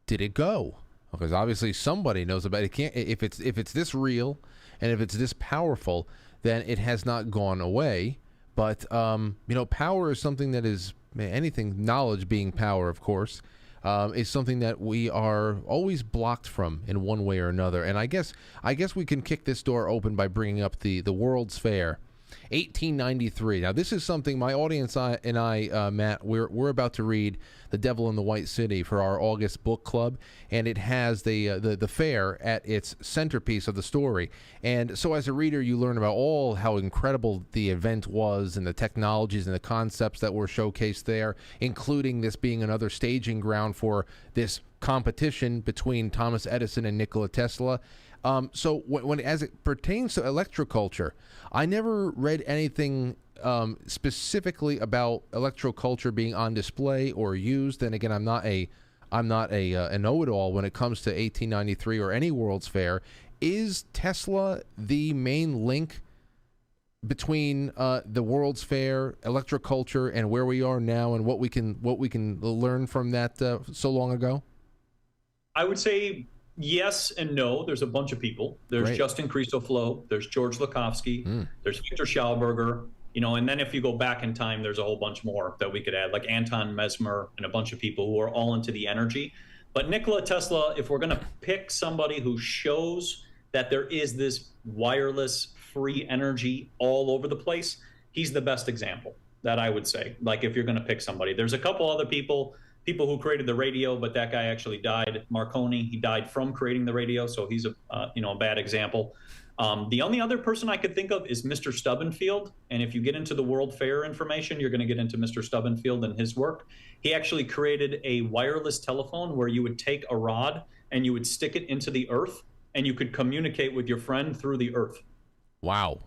did it go? Because obviously somebody knows about it. It can't, if it's this real and if it's this powerful, then it has not gone away. But, power is something that is, anything, knowledge being power, of course, is something that we are always blocked from in one way or another. And I guess we can kick this door open by bringing up the World's Fair, 1893. Now, this is something my audience and I, Matt, we're about to read The Devil in the White City for our August book club, and it has the fair at its centerpiece of the story. And so as a reader, you learn about all how incredible the event was and the technologies and the concepts that were showcased there, including this being another staging ground for this competition between Thomas Edison and Nikola Tesla. So when as it pertains to electroculture, I never read anything specifically about electroculture being on display or used. And again, I'm not a know-it-all when it comes to 1893 or any World's Fair. Is Tesla the main link between the World's Fair, electroculture, and where we are now, and what we can learn from that so long ago? I would say yes and no. There's a bunch of people. There's Great. Justin Christoflo. There's George Lukovsky. There's Victor Schauberger. And then if you go back in time, there's a whole bunch more that we could add, like Anton Mesmer and a bunch of people who are all into the energy. But Nikola Tesla, if we're going to pick somebody who shows that there is this wireless free energy all over the place, he's the best example that I would say. Like, if you're going to pick somebody, there's a couple other people who created the radio, but that guy actually died. Marconi, he died from creating the radio, so he's a bad example. The only other person I could think of is Mr. Stubbenfield. And if you get into the World Fair information, you're going to get into Mr. Stubbenfield and his work. He actually created a wireless telephone where you would take a rod and you would stick it into the earth and you could communicate with your friend through the earth. Wow.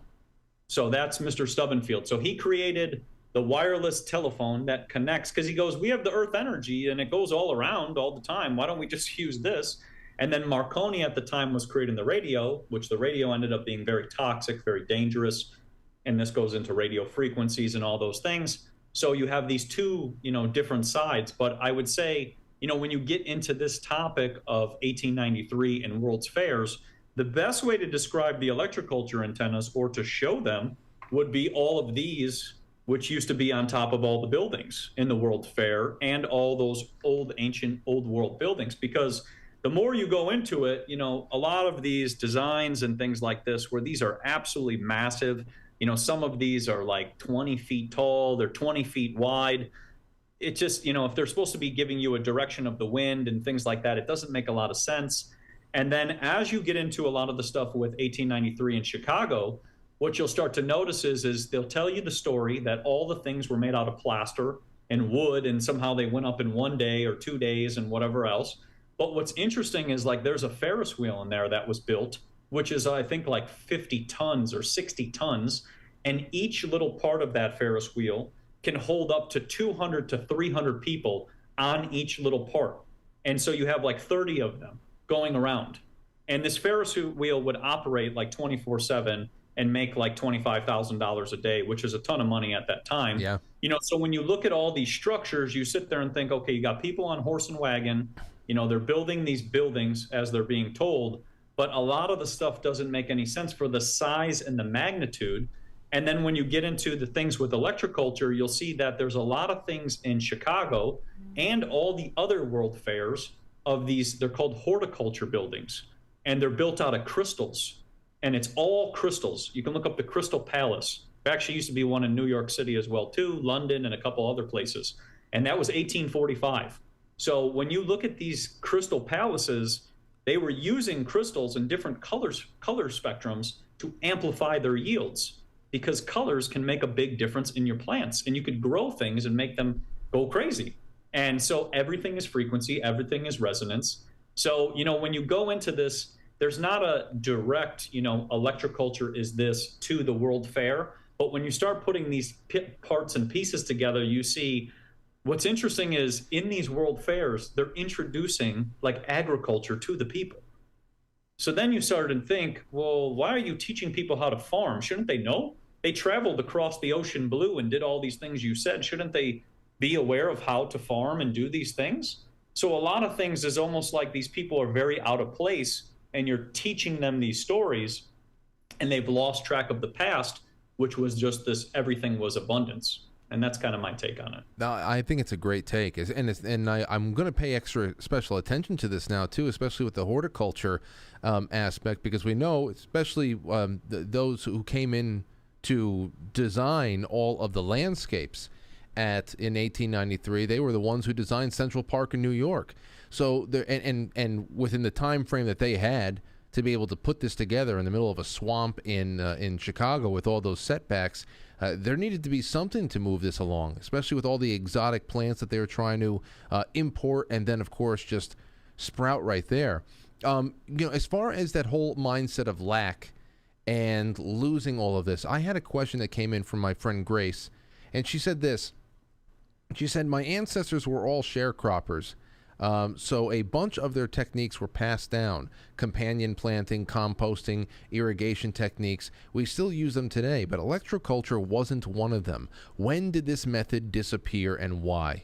So that's Mr. Stubbenfield. So he created the wireless telephone that connects, because he goes, we have the earth energy and it goes all around all the time. Why don't we just use this? And then Marconi at the time was creating the radio, which the radio ended up being very toxic, very dangerous. And this goes into radio frequencies and all those things. So you have these two, different sides. But I would say, when you get into this topic of 1893 and World's Fairs, the best way to describe the electroculture antennas or to show them would be all of these, which used to be on top of all the buildings in the World Fair and all those ancient old world buildings. Because the more you go into it, a lot of these designs and things like this, where these are absolutely massive, some of these are like 20 feet tall, they're 20 feet wide. It just, if they're supposed to be giving you a direction of the wind and things like that, it doesn't make a lot of sense. And then as you get into a lot of the stuff with 1893 in Chicago, what you'll start to notice is they'll tell you the story that all the things were made out of plaster and wood, and somehow they went up in 1 day or 2 days and whatever else. But what's interesting is, like, there's a Ferris wheel in there that was built, which is, I think, like 50 tons or 60 tons. And each little part of that Ferris wheel can hold up to 200 to 300 people on each little part. And so you have like 30 of them going around. And this Ferris wheel would operate like 24/7 and make like $25,000 a day, which is a ton of money at that time. Yeah. So when you look at all these structures, you sit there and think, okay, you got people on horse and wagon, they're building these buildings as they're being told, but a lot of the stuff doesn't make any sense for the size and the magnitude. And then when you get into the things with electroculture, you'll see that there's a lot of things in Chicago and all the other world fairs of these, they're called horticulture buildings, and they're built out of crystals. And it's all crystals. You can look up the Crystal Palace. There actually used to be one in New York City as well, too, London and a couple other places. And that was 1845. So when you look at these crystal palaces, they were using crystals in different color spectrums to amplify their yields, because colors can make a big difference in your plants, and you could grow things and make them go crazy. And so everything is frequency, everything is resonance. So, when you go into this, there's not a direct, electroculture is this to the World Fair. But when you start putting these parts and pieces together, you see what's interesting is in these world fairs, they're introducing like agriculture to the people. So then you started to think, well, why are you teaching people how to farm? Shouldn't they know? They traveled across the ocean blue and did all these things you said. Shouldn't they be aware of how to farm and do these things? So a lot of things is almost like these people are very out of place and you're teaching them these stories and they've lost track of the past, which was just this, everything was abundance. And that's kind of my take on it. Now, I think it's a great take, and I'm going to pay extra special attention to this now too, especially with the horticulture aspect, because we know, especially those who came in to design all of the landscapes in 1893, they were the ones who designed Central Park in New York. So and within the time frame that they had to be able to put this together in the middle of a swamp in Chicago with all those setbacks, there needed to be something to move this along, especially with all the exotic plants that they were trying to import and then, of course, just sprout right there. As far as that whole mindset of lack and losing all of this, I had a question that came in from my friend Grace, and she said this. She said, my ancestors were all sharecroppers. So a bunch of their techniques were passed down: companion planting, composting, irrigation techniques. We still use them today, but electroculture wasn't one of them. When did this method disappear and why?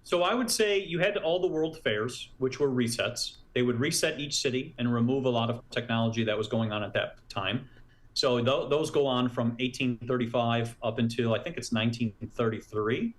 So I would say you had all the world fairs, which were resets. They would reset each city and remove a lot of technology that was going on at that time. So those go on from 1835 up until, I think it's 1933.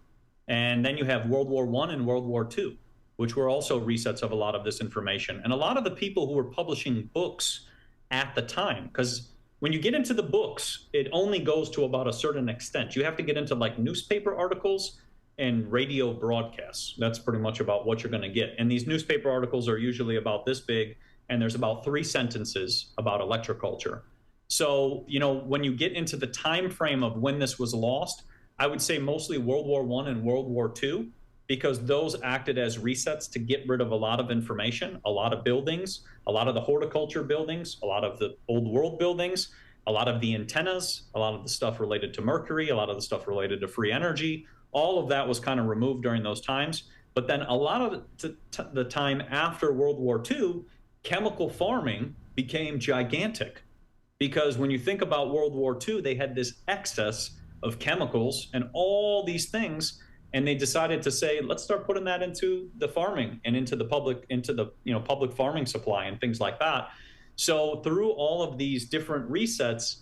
And then you have World War I and World War II, which were also resets of a lot of this information. And a lot of the people who were publishing books at the time, because when you get into the books, it only goes to about a certain extent. You have to get into like newspaper articles and radio broadcasts. That's pretty much about what you're going to get. And these newspaper articles are usually about this big, and there's about 3 sentences about electroculture. So, when you get into the time frame of when this was lost, I would say mostly World War I and World War II, because those acted as resets to get rid of a lot of information, a lot of buildings, a lot of the horticulture buildings, a lot of the old world buildings, a lot of the antennas, a lot of the stuff related to Mercury, a lot of the stuff related to free energy. All of that was kind of removed during those times. But then a lot of the time after World War II, chemical farming became gigantic, because when you think about World War II, they had this excess of chemicals and all these things, and they decided to say, let's start putting that into the farming and into the public farming supply and things like that. So through all of these different resets,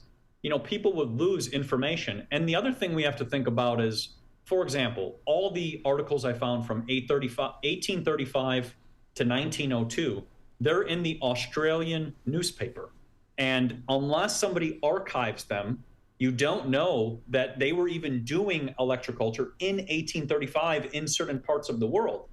people would lose information. And the other thing we have to think about is, for example, all the articles I found from 1835 to 1902, they're in the Australian newspaper. And unless somebody archives them, you don't know that they were even doing electroculture in 1835 in certain parts of the world.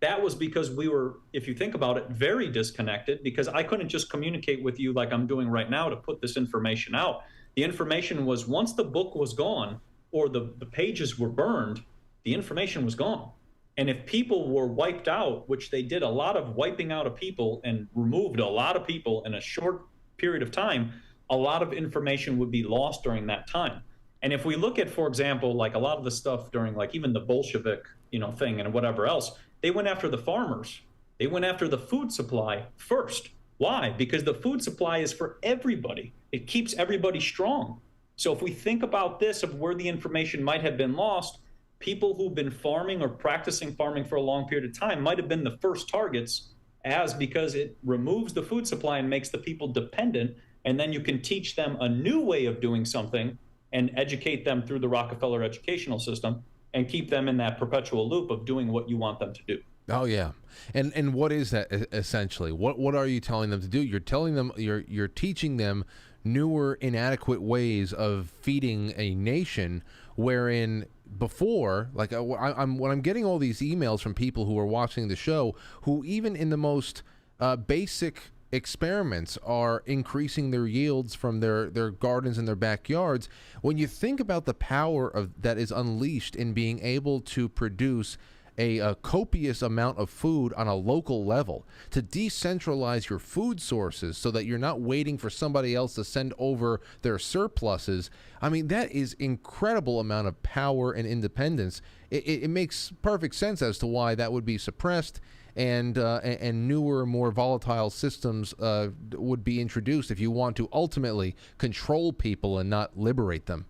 That was because we were, if you think about it, very disconnected, because I couldn't just communicate with you like I'm doing right now to put this information out. The information was, once the book was gone or the pages were burned, the information was gone. And if people were wiped out, which they did a lot of wiping out of people and removed a lot of people in a short period of time, a lot of information would be lost during that time. And if we look at, for example, like a lot of the stuff during like even the Bolshevik, thing and whatever else, they went after the farmers. They went after the food supply first. Why? Because the food supply is for everybody. It keeps everybody strong. So if we think about this, of where the information might have been lost, people who've been farming or practicing farming for a long period of time might have been the first targets, because it removes the food supply and makes the people dependent. And then you can teach them a new way of doing something and educate them through the Rockefeller educational system and keep them in that perpetual loop of doing what you want them to do. Oh yeah. And what is that essentially? What are you telling them to do? You're telling them, you're teaching them newer, inadequate ways of feeding a nation, wherein before, like when I'm getting all these emails from people who are watching the show, who even in the most basic experiments are increasing their yields from their gardens and their backyards. When you think about the power that is unleashed in being able to produce a copious amount of food on a local level, to decentralize your food sources so that you're not waiting for somebody else to send over their surpluses. I mean, that is incredible amount of power and independence. It makes perfect sense as to why that would be suppressed, and newer, more volatile systems would be introduced if you want to ultimately control people and not liberate them.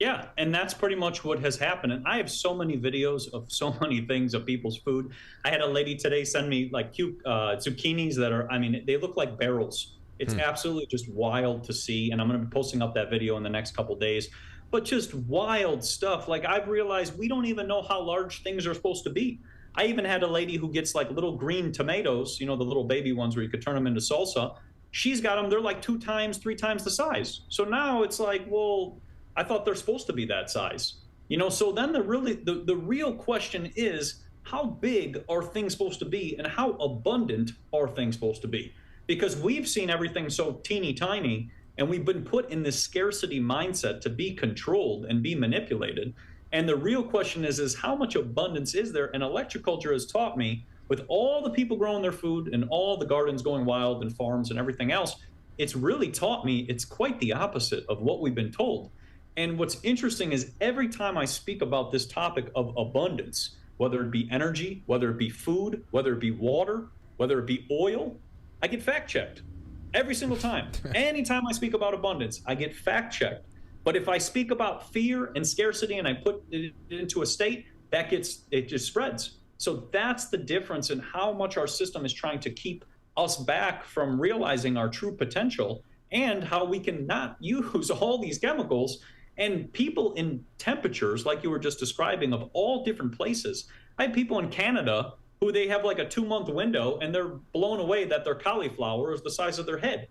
Yeah, and that's pretty much what has happened. And I have so many videos of so many things of people's food. I had a lady today send me like cute zucchinis that are, I mean, they look like barrels. It's absolutely just wild to see. And I'm going to be posting up that video in the next couple days. But just wild stuff. Like, I've realized we don't even know how large things are supposed to be. I even had a lady who gets like little green tomatoes, you know, the little baby ones where you could turn them into salsa. She's got them, they're like 2 times, 3 times the size. So now it's like, well, I thought they're supposed to be that size. You know, so then the real question is, how big are things supposed to be and how abundant are things supposed to be? Because we've seen everything so teeny tiny, and we've been put in this scarcity mindset to be controlled and be manipulated. And the real question is how much abundance is there? And electroculture has taught me, with all the people growing their food and all the gardens going wild and farms and everything else, it's really taught me it's quite the opposite of what we've been told. And what's interesting is every time I speak about this topic of abundance, whether it be energy, whether it be food, whether it be water, whether it be oil, I get fact checked every single time. Anytime I speak about abundance, I get fact checked. But if I speak about fear and scarcity and I put it into a state, it just spreads. So that's the difference in how much our system is trying to keep us back from realizing our true potential, and how we can not use all these chemicals. And people in temperatures, like you were just describing, of all different places. I have people in Canada who they have like a 2-month window and they're blown away that their cauliflower is the size of their head,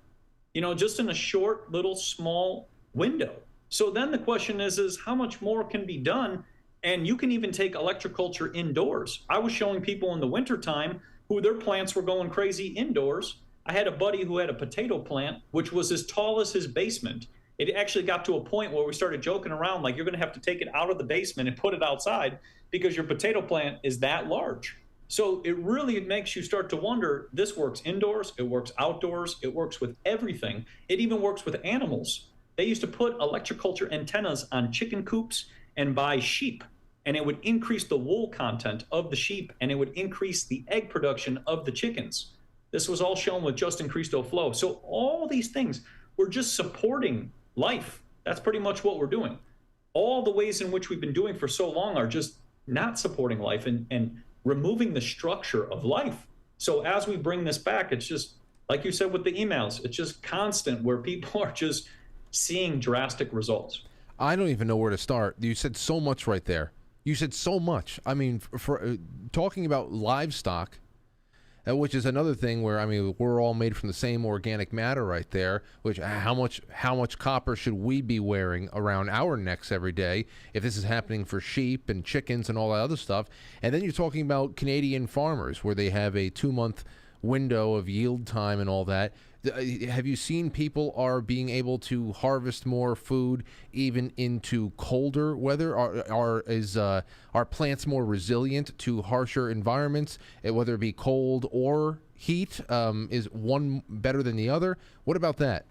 you know, just in a short, little, small window. So then the question is how much more can be done? And you can even take electroculture indoors. I was showing people in the wintertime who their plants were going crazy indoors. I had a buddy who had a potato plant, which was as tall as his basement. It actually got to a point where we started joking around, like, you're going to have to take it out of the basement and put it outside because your potato plant is that large. So it really makes you start to wonder, this works indoors, it works outdoors, it works with everything. It even works with animals. They used to put electroculture antennas on chicken coops and buy sheep, and it would increase the wool content of the sheep, and it would increase the egg production of the chickens. This was all shown with just increased flow. So all these things, we're just supporting life. That's pretty much what we're doing. All the ways in which we've been doing for so long are just not supporting life and removing the structure of life. So as we bring this back, it's just, like you said with the emails, it's just constant where people are just seeing drastic results. I don't even know where to start. You said so much right there. You said so much. I mean, for talking about livestock, which is another thing where, I mean, we're all made from the same organic matter right there, which how much copper should we be wearing around our necks every day if this is happening for sheep and chickens and all that other stuff? And then you're talking about Canadian farmers where they have a 2-month window of yield time and all that. Have you seen people are being able to harvest more food even into colder weather? Are plants more resilient to harsher environments, whether it be cold or heat? Is one better than the other? What about that?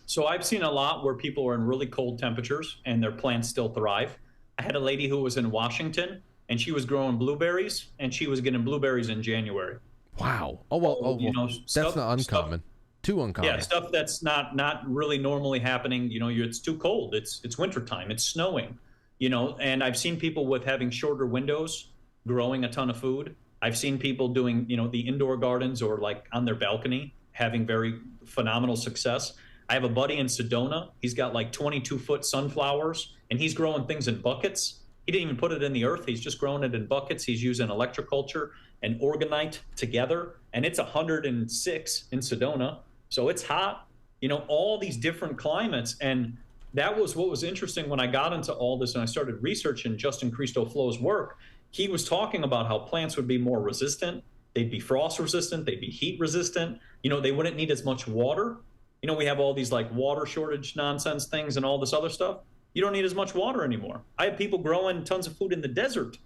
So I've seen a lot where people are in really cold temperatures and their plants still thrive. I had a lady who was in Washington and she was growing blueberries and she was getting blueberries in January. Wow. That's not uncommon. Too uncommon. Yeah, stuff that's not really normally happening. You know, it's too cold. It's wintertime. It's snowing. You know, and I've seen people with having shorter windows growing a ton of food. I've seen people doing, you know, the indoor gardens or like on their balcony having very phenomenal success. I have a buddy in Sedona. He's got like 22-foot sunflowers and he's growing things in buckets. He didn't even put it in the earth. He's just growing it in buckets. He's using electroculture and orgonite together. And it's 106 in Sedona. So it's hot, you know, all these different climates. And that was what was interesting when I got into all this and I started researching Justin Christoflow's work. He was talking about how plants would be more resistant. They'd be frost resistant. They'd be heat resistant. You know, they wouldn't need as much water. You know, we have all these like water shortage nonsense things and all this other stuff. You don't need as much water anymore. I have people growing tons of food in the desert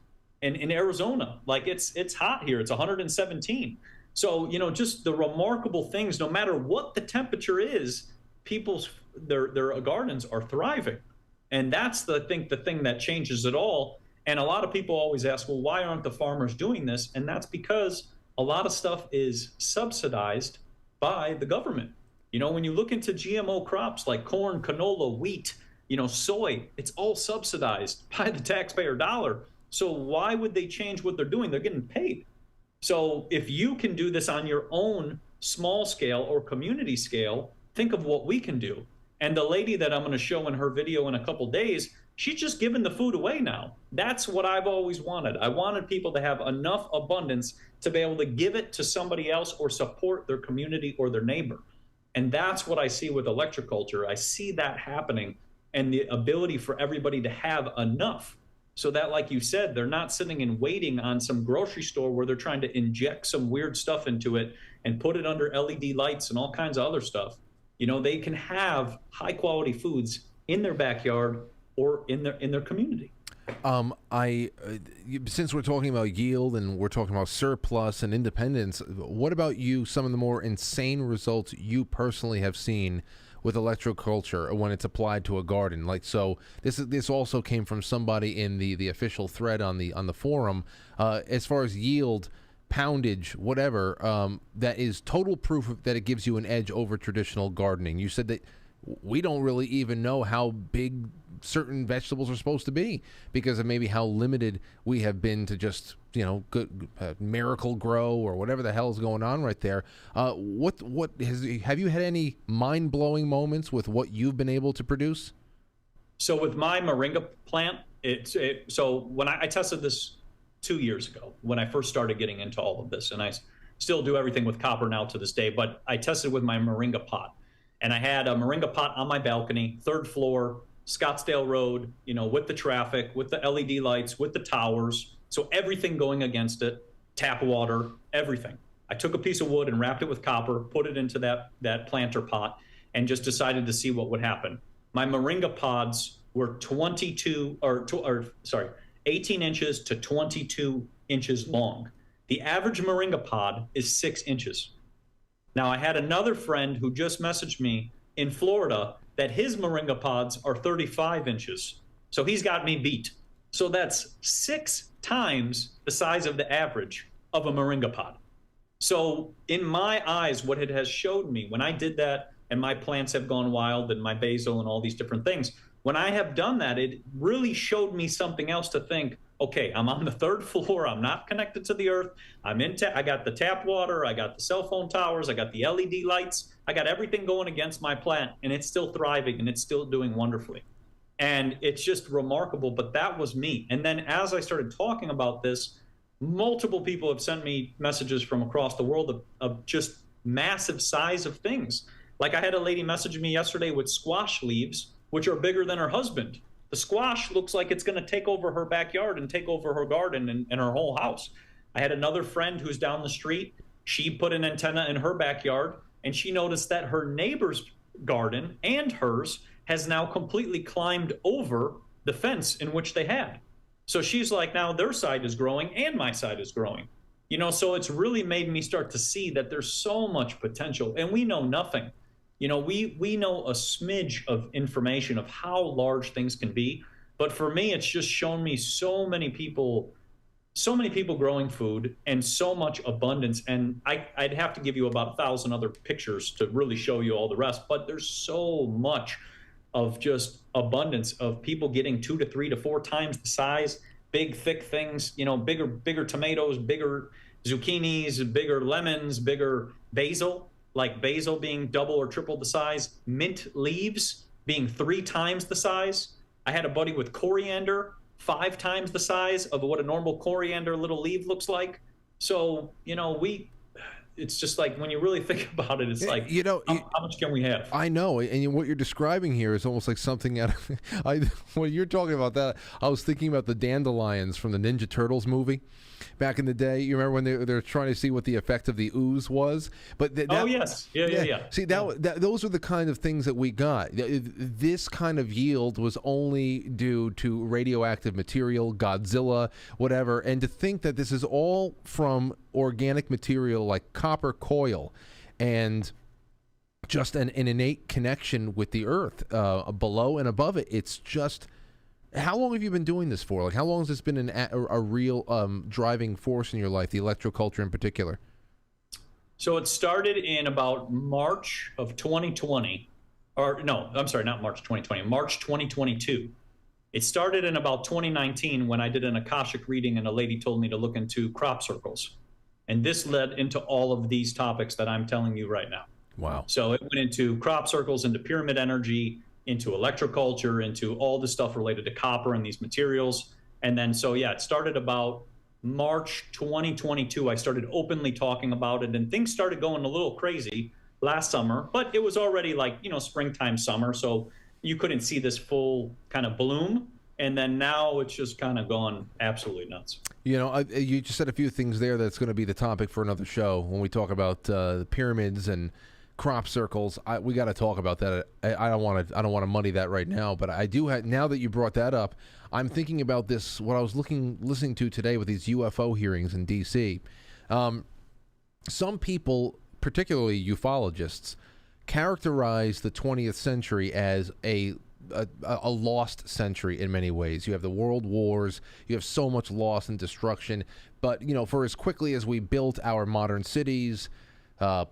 in Arizona. Like it's hot here. It's 117. So, you know, just the remarkable things, no matter what the temperature is, their gardens are thriving. And that's the thing that changes it all. And a lot of people always ask, well, why aren't the farmers doing this? And that's because a lot of stuff is subsidized by the government. You know, when you look into GMO crops like corn, canola, wheat, you know, soy, it's all subsidized by the taxpayer dollar. So why would they change what they're doing? They're getting paid. So if you can do this on your own small scale or community scale, think of what we can do. And the lady that I'm going to show in her video in a couple days, she's just giving the food away now. That's what I've always wanted. I wanted people to have enough abundance to be able to give it to somebody else or support their community or their neighbor. And that's what I see with electroculture. I see that happening, and the ability for everybody to have enough so that, like you said, they're not sitting and waiting on some grocery store where they're trying to inject some weird stuff into it and put it under LED lights and all kinds of other stuff. You know, they can have high quality foods in their backyard or in their community. Since we're talking about yield and we're talking about surplus and independence, what about you, some of the more insane results you personally have seen with electroculture when it's applied to a garden? Like, so this also came from somebody in the official thread on the forum, as far as yield, poundage, whatever, that is total proof that it gives you an edge over traditional gardening. You said that we don't really even know how big certain vegetables are supposed to be because of maybe how limited we have been to just, you know, good Miracle Grow or whatever the hell is going on right there. Have you had any mind-blowing moments with what you've been able to produce? So with my moringa plant, so when I tested this 2 years ago, when I first started getting into all of this, and I still do everything with copper now to this day, but I tested with my moringa pot. And I had a moringa pot on my balcony, 3rd floor, Scottsdale Road, you know, with the traffic, with the LED lights, with the towers. So everything going against it, tap water, everything. I took a piece of wood and wrapped it with copper, put it into that planter pot, and just decided to see what would happen. My moringa pods were 18 inches to 22 inches long. The average moringa pod is 6 inches. Now, I had another friend who just messaged me in Florida that his moringa pods are 35 inches. So he's got me beat. So that's 6 times the size of the average of a moringa pod. So in my eyes, what it has showed me when I did that, and my plants have gone wild and my basil and all these different things, when I have done that, it really showed me something else to think, okay, I'm on the 3rd floor. I'm not connected to the earth. I got the tap water. I got the cell phone towers. I got the LED lights. I got everything going against my plant, and it's still thriving and it's still doing wonderfully. And it's just remarkable, but that was me. And then as I started talking about this, multiple people have sent me messages from across the world of just massive size of things. Like I had a lady message me yesterday with squash leaves, which are bigger than her husband. The squash looks like it's going to take over her backyard and take over her garden and her whole house. I had another friend who's down the street. She put an antenna in her backyard, and she noticed that her neighbor's garden and hers has now completely climbed over the fence in which they had. So she's like, now their side is growing and my side is growing. You know, so it's really made me start to see that there's so much potential, and we know nothing. You know, we know a smidge of information of how large things can be, but for me, it's just shown me so many people growing food and so much abundance. And I'd have to give you about 1,000 other pictures to really show you all the rest, but there's so much of just abundance of people getting 2 to 3 to 4 times the size, big, thick things, you know, bigger tomatoes, bigger zucchinis, bigger lemons, bigger basil. Like basil being double or triple the size, mint leaves being 3 times the size. I had a buddy with coriander, 5 times the size of what a normal coriander little leaf looks like. So, you know, it's just like when you really think about it, it's like, how much can we have? I know, and what you're describing here is almost like something out of, when you're talking about that, I was thinking about the dandelions from the Ninja Turtles movie back in the day. You remember when they're trying to see what the effect of the ooze was? But oh, yes. Yeah. See, those are the kind of things that we got. This kind of yield was only due to radioactive material, Godzilla, whatever, and to think that this is all from organic material like copper coil and just an innate connection with the earth below and above it. It's just, how long have you been doing this for? Like, how long has this been a real driving force in your life, the electroculture in particular? So it started in about March of 2020, or no, I'm sorry, not March 2020, March 2022. It started in about 2019 when I did an Akashic reading and a lady told me to look into crop circles. And this led into all of these topics that I'm telling you right now. Wow. So it went into crop circles, into pyramid energy, into electroculture, into all the stuff related to copper and these materials. And then, so yeah, it started about March 2022. I started openly talking about it, and things started going a little crazy last summer, but it was already like, springtime, summer. So you couldn't see this full kind of bloom. And then now it's just kind of gone absolutely nuts. You just said a few things there that's going to be the topic for another show when we talk about the pyramids and crop circles. We got to talk about that. I don't want to muddy that right now, but I do have, now that you brought that up, I'm thinking about this, what I was listening to today with these UFO hearings in D.C. Some people, particularly ufologists, characterize the 20th century as a lost century in many ways. You have the world wars, you have so much loss and destruction, but for as quickly as we built our modern cities,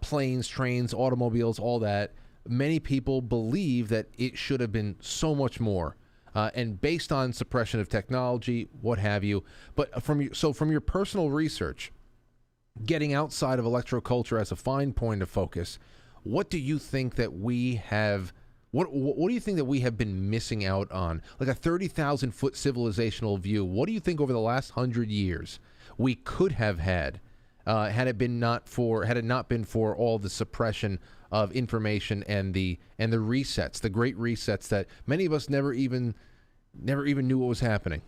planes, trains, automobiles, all that, many people believe that it should have been so much more, and based on suppression of technology, what have you. But from your personal research, getting outside of electroculture as a fine point of focus, what do you think that we have? What do you think that we have been missing out on? Like a 30,000-foot civilizational view. What do you think over the last 100 years we could have had had it not been for all the suppression of information and the resets, the great resets that many of us never even knew what was happening?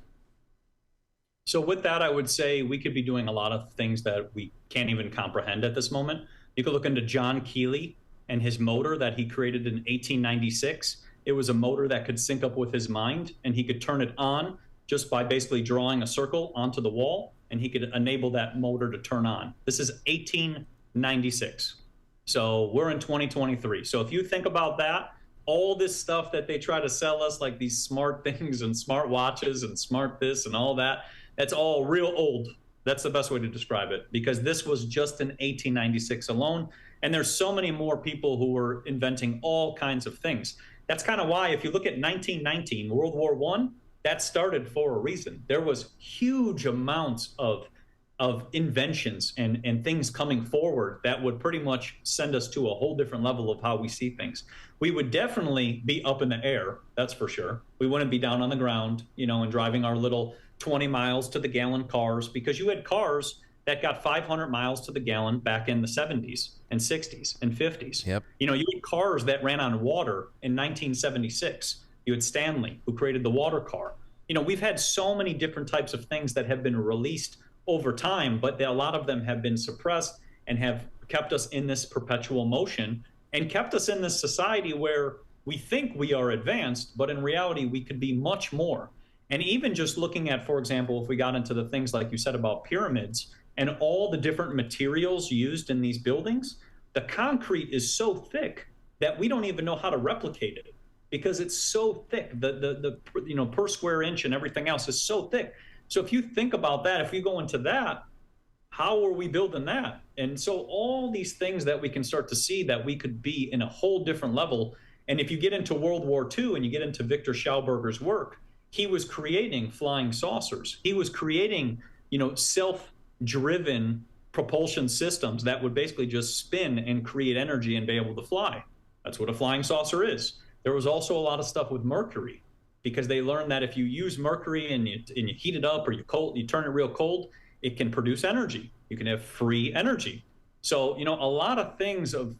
So with that, I would say we could be doing a lot of things that we can't even comprehend at this moment. You could look into John Keeley and his motor that he created in 1896. It was a motor that could sync up with his mind, and he could turn it on just by basically drawing a circle onto the wall, and he could enable that motor to turn on. This is 1896. So we're in 2023. So if you think about that, all this stuff that they try to sell us, like these smart things and smart watches and smart this and all that, that's all real old. That's the best way to describe it, because this was just in 1896 alone. And there's so many more people who were inventing all kinds of things. That's kind of why, if you look at 1919, World War I, that started for a reason. There was huge amounts of inventions and things coming forward that would pretty much send us to a whole different level of how we see things. We would definitely be up in the air, that's for sure. We wouldn't be down on the ground, and driving our little 20 miles to the gallon cars, because you had cars that got 500 miles to the gallon back in the 70s and 60s and 50s. Yep. You had cars that ran on water in 1976. You had Stanley, who created the water car. We've had so many different types of things that have been released over time, but a lot of them have been suppressed and have kept us in this perpetual motion and kept us in this society where we think we are advanced, but in reality, we could be much more. And even just looking at, for example, if we got into the things like you said about pyramids and all the different materials used in these buildings, the concrete is so thick that we don't even know how to replicate it because it's so thick. The per square inch and everything else is so thick. So if you think about that, if you go into that, how are we building that? And so all these things that we can start to see that we could be in a whole different level. And if you get into World War II and you get into Victor Schauberger's work, he was creating flying saucers. He was creating, self-driven propulsion systems that would basically just spin and create energy and be able to fly. That's what a flying saucer is. There was also a lot of stuff with Mercury, because they learned that if you use mercury and you heat it up or you turn it real cold, it can produce energy. You can have free energy. So, a lot of things of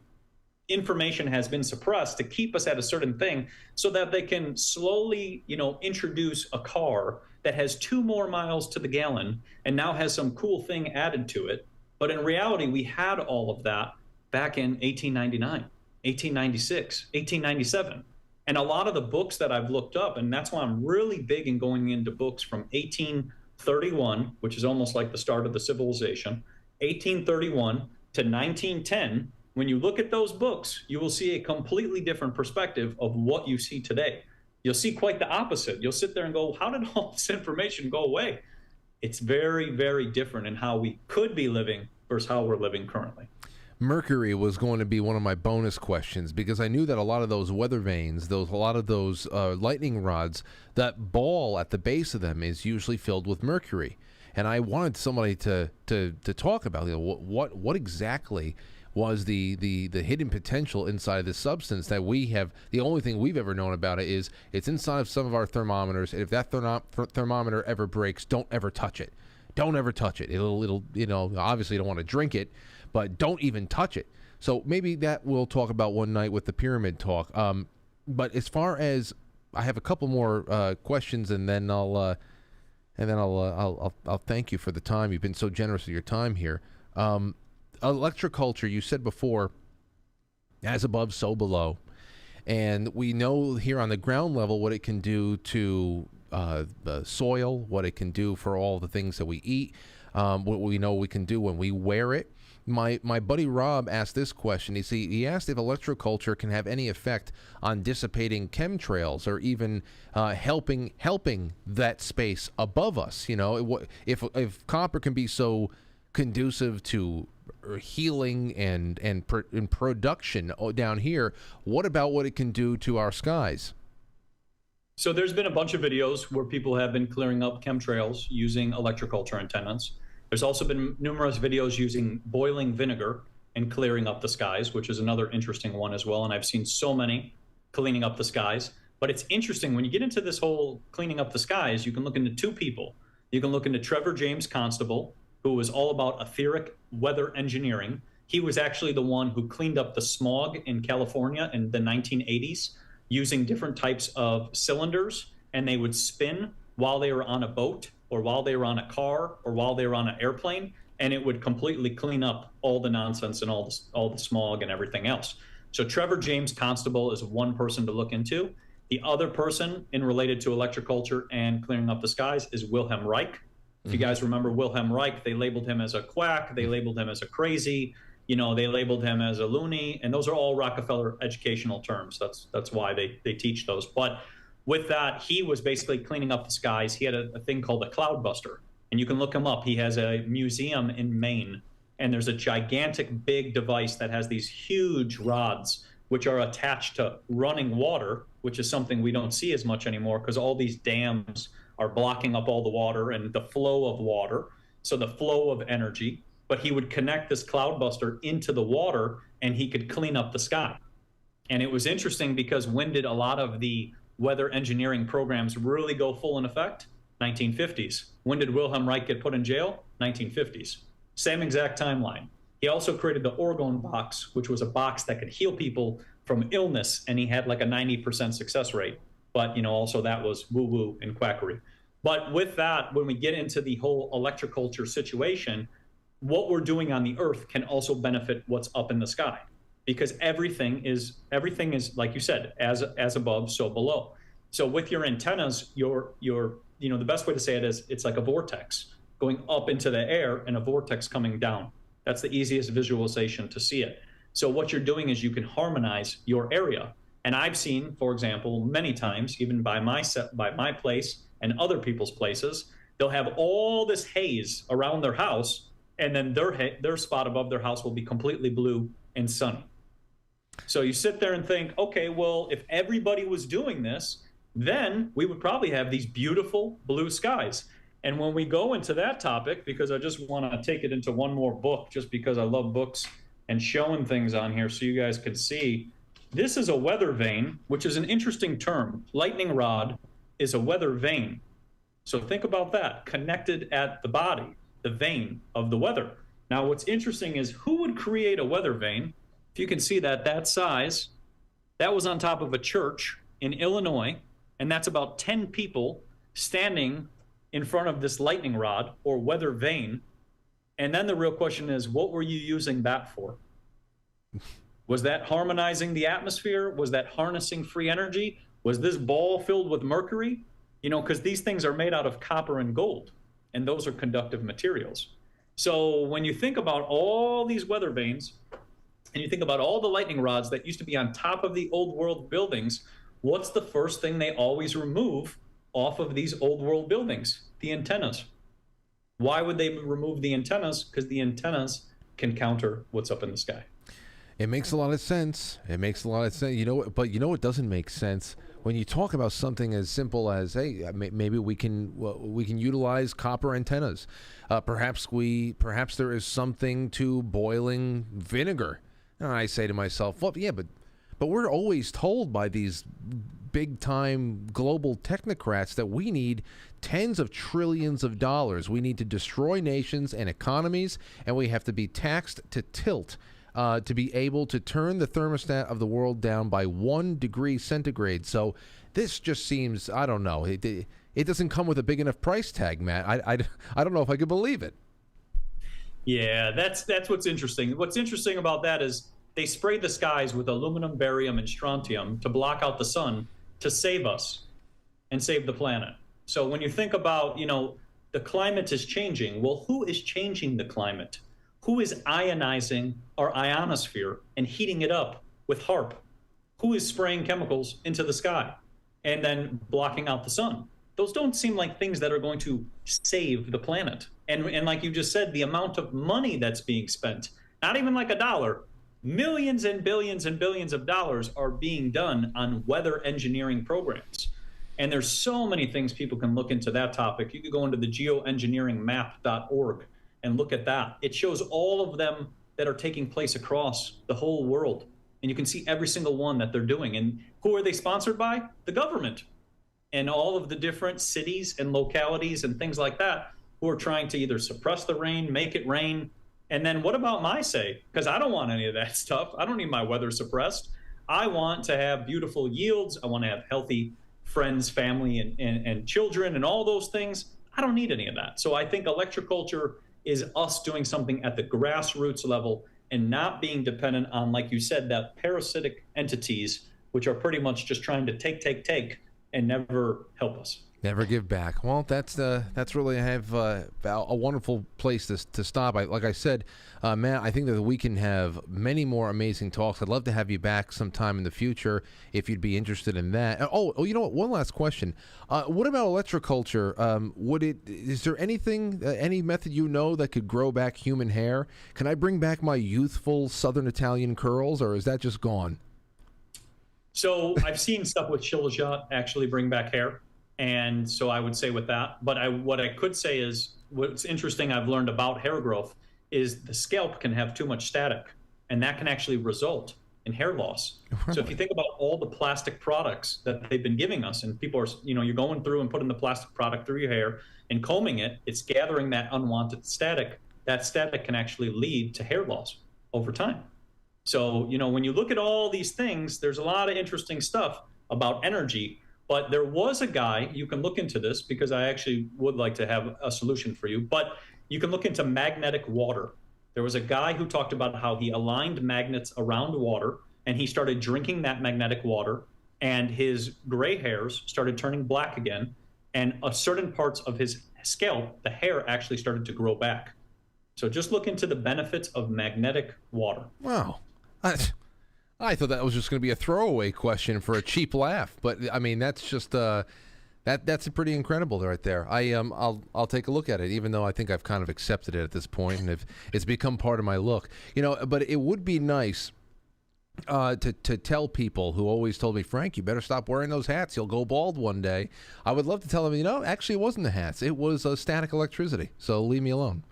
information has been suppressed to keep us at a certain thing so that they can slowly, introduce a car that has 2 more miles to the gallon and now has some cool thing added to it. But in reality, we had all of that back in 1899, 1896, 1897. And a lot of the books that I've looked up, and that's why I'm really big in going into books from 1831, which is almost like the start of the civilization, 1831 to 1910. When you look at those books, you will see a completely different perspective of what you see today. You'll see quite the opposite. You'll sit there and go, how did all this information go away? It's very, very different in how we could be living versus how we're living currently. Mercury was going to be one of my bonus questions because I knew that a lot of those weather vanes, a lot of those lightning rods, that ball at the base of them is usually filled with mercury. And I wanted somebody to talk about what exactly was the hidden potential inside of this substance that we have. The only thing we've ever known about it is it's inside of some of our thermometers. And if that thermometer ever breaks, don't ever touch it. Don't ever touch it. It'll obviously you don't want to drink it, but don't even touch it. So maybe that we'll talk about one night with the pyramid talk. But as far as I have a couple more questions, and then I'll thank you for the time. You've been so generous with your time here. Electroculture, you said before, as above, so below. And we know here on the ground level what it can do to the soil, what it can do for all the things that we eat, what we know we can do when we wear it. My buddy Rob asked this question. He asked if electroculture can have any effect on dissipating chemtrails or even helping that space above us. If copper can be so conducive to healing and production down here, what about what it can do to our skies? So there's been a bunch of videos where people have been clearing up chemtrails using electroculture antennas. There's also been numerous videos using boiling vinegar and clearing up the skies, which is another interesting one as well. And I've seen so many cleaning up the skies. But it's interesting, when you get into this whole cleaning up the skies, you can look into 2 people. You can look into Trevor James Constable, who was all about etheric weather engineering. He was actually the one who cleaned up the smog in California in the 1980s using different types of cylinders, and they would spin while they were on a boat or while they were on a car or while they were on an airplane, and it would completely clean up all the nonsense and all the smog and everything else. So Trevor James Constable is one person to look into. The other person in related to electroculture and clearing up the skies is Wilhelm Reich. If you guys remember Wilhelm Reich, they labeled him as a quack, they labeled him as a crazy, they labeled him as a loony, and those are all Rockefeller educational terms. That's why they teach those. But with that, he was basically cleaning up the skies. He had a thing called a cloudbuster, and you can look him up. He has a museum in Maine, and there's a gigantic big device that has these huge rods which are attached to running water, which is something we don't see as much anymore because all these dams are blocking up all the water and the flow of water, so the flow of energy. But he would connect this cloudbuster into the water and he could clean up the sky. And it was interesting because when did a lot of the weather engineering programs really go full in effect? 1950s. When did Wilhelm Reich get put in jail? 1950s. Same exact timeline. He also created the orgone box, which was a box that could heal people from illness, and he had like a 90% success rate. But, also that was woo-woo and quackery. But with that, when we get into the whole electroculture situation, what we're doing on the earth can also benefit what's up in the sky, because everything is, like you said, as above, so below. So with your antennas, the best way to say it is it's like a vortex going up into the air and a vortex coming down. That's the easiest visualization to see it. So what you're doing is you can harmonize your area. And I've seen, for example, many times, even by my place and other people's places, they'll have all this haze around their house, and then their spot above their house will be completely blue and sunny. So you sit there and think, okay, well, if everybody was doing this, then we would probably have these beautiful blue skies. And when we go into that topic, because I just want to take it into one more book, just because I love books and showing things on here so you guys can see, this is a weather vane, which is an interesting term. Lightning rod is a weather vane. So think about that, connected at the body, the vein of the weather. Now, what's interesting is who would create a weather vane? If you can see that size, that was on top of a church in Illinois, and that's about 10 people standing in front of this lightning rod or weather vane. And then the real question is, what were you using that for? Was that harmonizing the atmosphere? Was that harnessing free energy? Was this ball filled with mercury? You know, because these things are made out of copper and gold, and those are conductive materials. So when you think about all these weather vanes, and you think about all the lightning rods that used to be on top of the old world buildings, what's the first thing they always remove off of these old world buildings? The antennas. Why would they remove the antennas? Because the antennas can counter what's up in the sky. It makes a lot of sense. It makes a lot of sense. You know, but you know what doesn't make sense? When you talk about something as simple as, hey, maybe we can utilize copper antennas. Perhaps there is something to boiling vinegar. And I say to myself, well, yeah, but we're always told by these big-time global technocrats that we need tens of trillions of dollars. We need to destroy nations and economies, and we have to be taxed to tilt to be able to turn the thermostat of the world down by 1 degree centigrade. So this just seems, I don't know, it doesn't come with a big enough price tag, Matt. I don't know if I could believe it. Yeah, that's what's interesting. What's interesting about that is they sprayed the skies with aluminum, barium, and strontium to block out the sun to save us and save the planet. So when you think about, you know, the climate is changing, well, who is changing the climate? Who is ionizing our ionosphere and heating it up with HARP? Who is spraying chemicals into the sky and then blocking out the sun? Those don't seem like things that are going to save the planet. And like you just said, the amount of money that's being spent, not even like $1, millions and billions of dollars are being done on weather engineering programs. And there's so many things people can look into that topic. You could go into the geoengineeringmap.org and look at that. It shows all of them that are taking place across the whole world. And you can see every single one that they're doing. And who are they sponsored by? The government. And all of the different cities and localities and things like that who are trying to either suppress the rain, make it rain. And then what about my say? Because I don't want any of that stuff. I don't need my weather suppressed. I want to have beautiful yields. I want to have healthy friends, family, and children and all those things. I don't need any of that. So I think electroculture is us doing something at the grassroots level and not being dependent on, like you said, that parasitic entities, which are pretty much just trying to take and never help us. Never give back. Well, that's really a wonderful place to stop. Like I said, Matt, I think that we can have many more amazing talks. I'd love to have you back sometime in the future if you'd be interested in that. Oh, you know what? One last question. What about electroculture? Is there anything, any method you know that could grow back human hair? Can I bring back my youthful Southern Italian curls, or is that just gone? So I've seen stuff with Shilajit actually bring back hair. And so I would say with that, but what I could say is what's interesting I've learned about hair growth is the scalp can have too much static, and that can actually result in hair loss. So if you think about all the plastic products that they've been giving us, and people are, you're going through and putting the plastic product through your hair and combing it, it's gathering that unwanted static. That static can actually lead to hair loss over time. So, when you look at all these things, there's a lot of interesting stuff about energy. But there was a guy, you can look into this because I actually would like to have a solution for you, but you can look into magnetic water. There was a guy who talked about how he aligned magnets around water and he started drinking that magnetic water and his gray hairs started turning black again. And certain parts of his scalp, the hair actually started to grow back. So just look into the benefits of magnetic water. Wow. I thought that was just going to be a throwaway question for a cheap laugh, but I mean that's just that's pretty incredible right there. I'll take a look at it, even though I think I've kind of accepted it at this point, and it's become part of my look. But it would be nice to tell people who always told me, Frank, you better stop wearing those hats. You'll go bald one day. I would love to tell them, actually it wasn't the hats. It was static electricity. So leave me alone.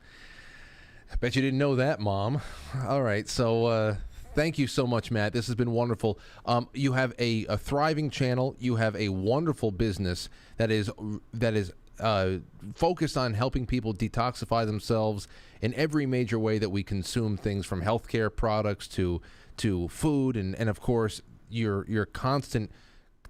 I bet you didn't know that, Mom. All right, so. Thank you so much, Matt. This has been wonderful. You have a thriving channel. You have a wonderful business that is focused on helping people detoxify themselves in every major way that we consume things, from healthcare products to food, and of course your constant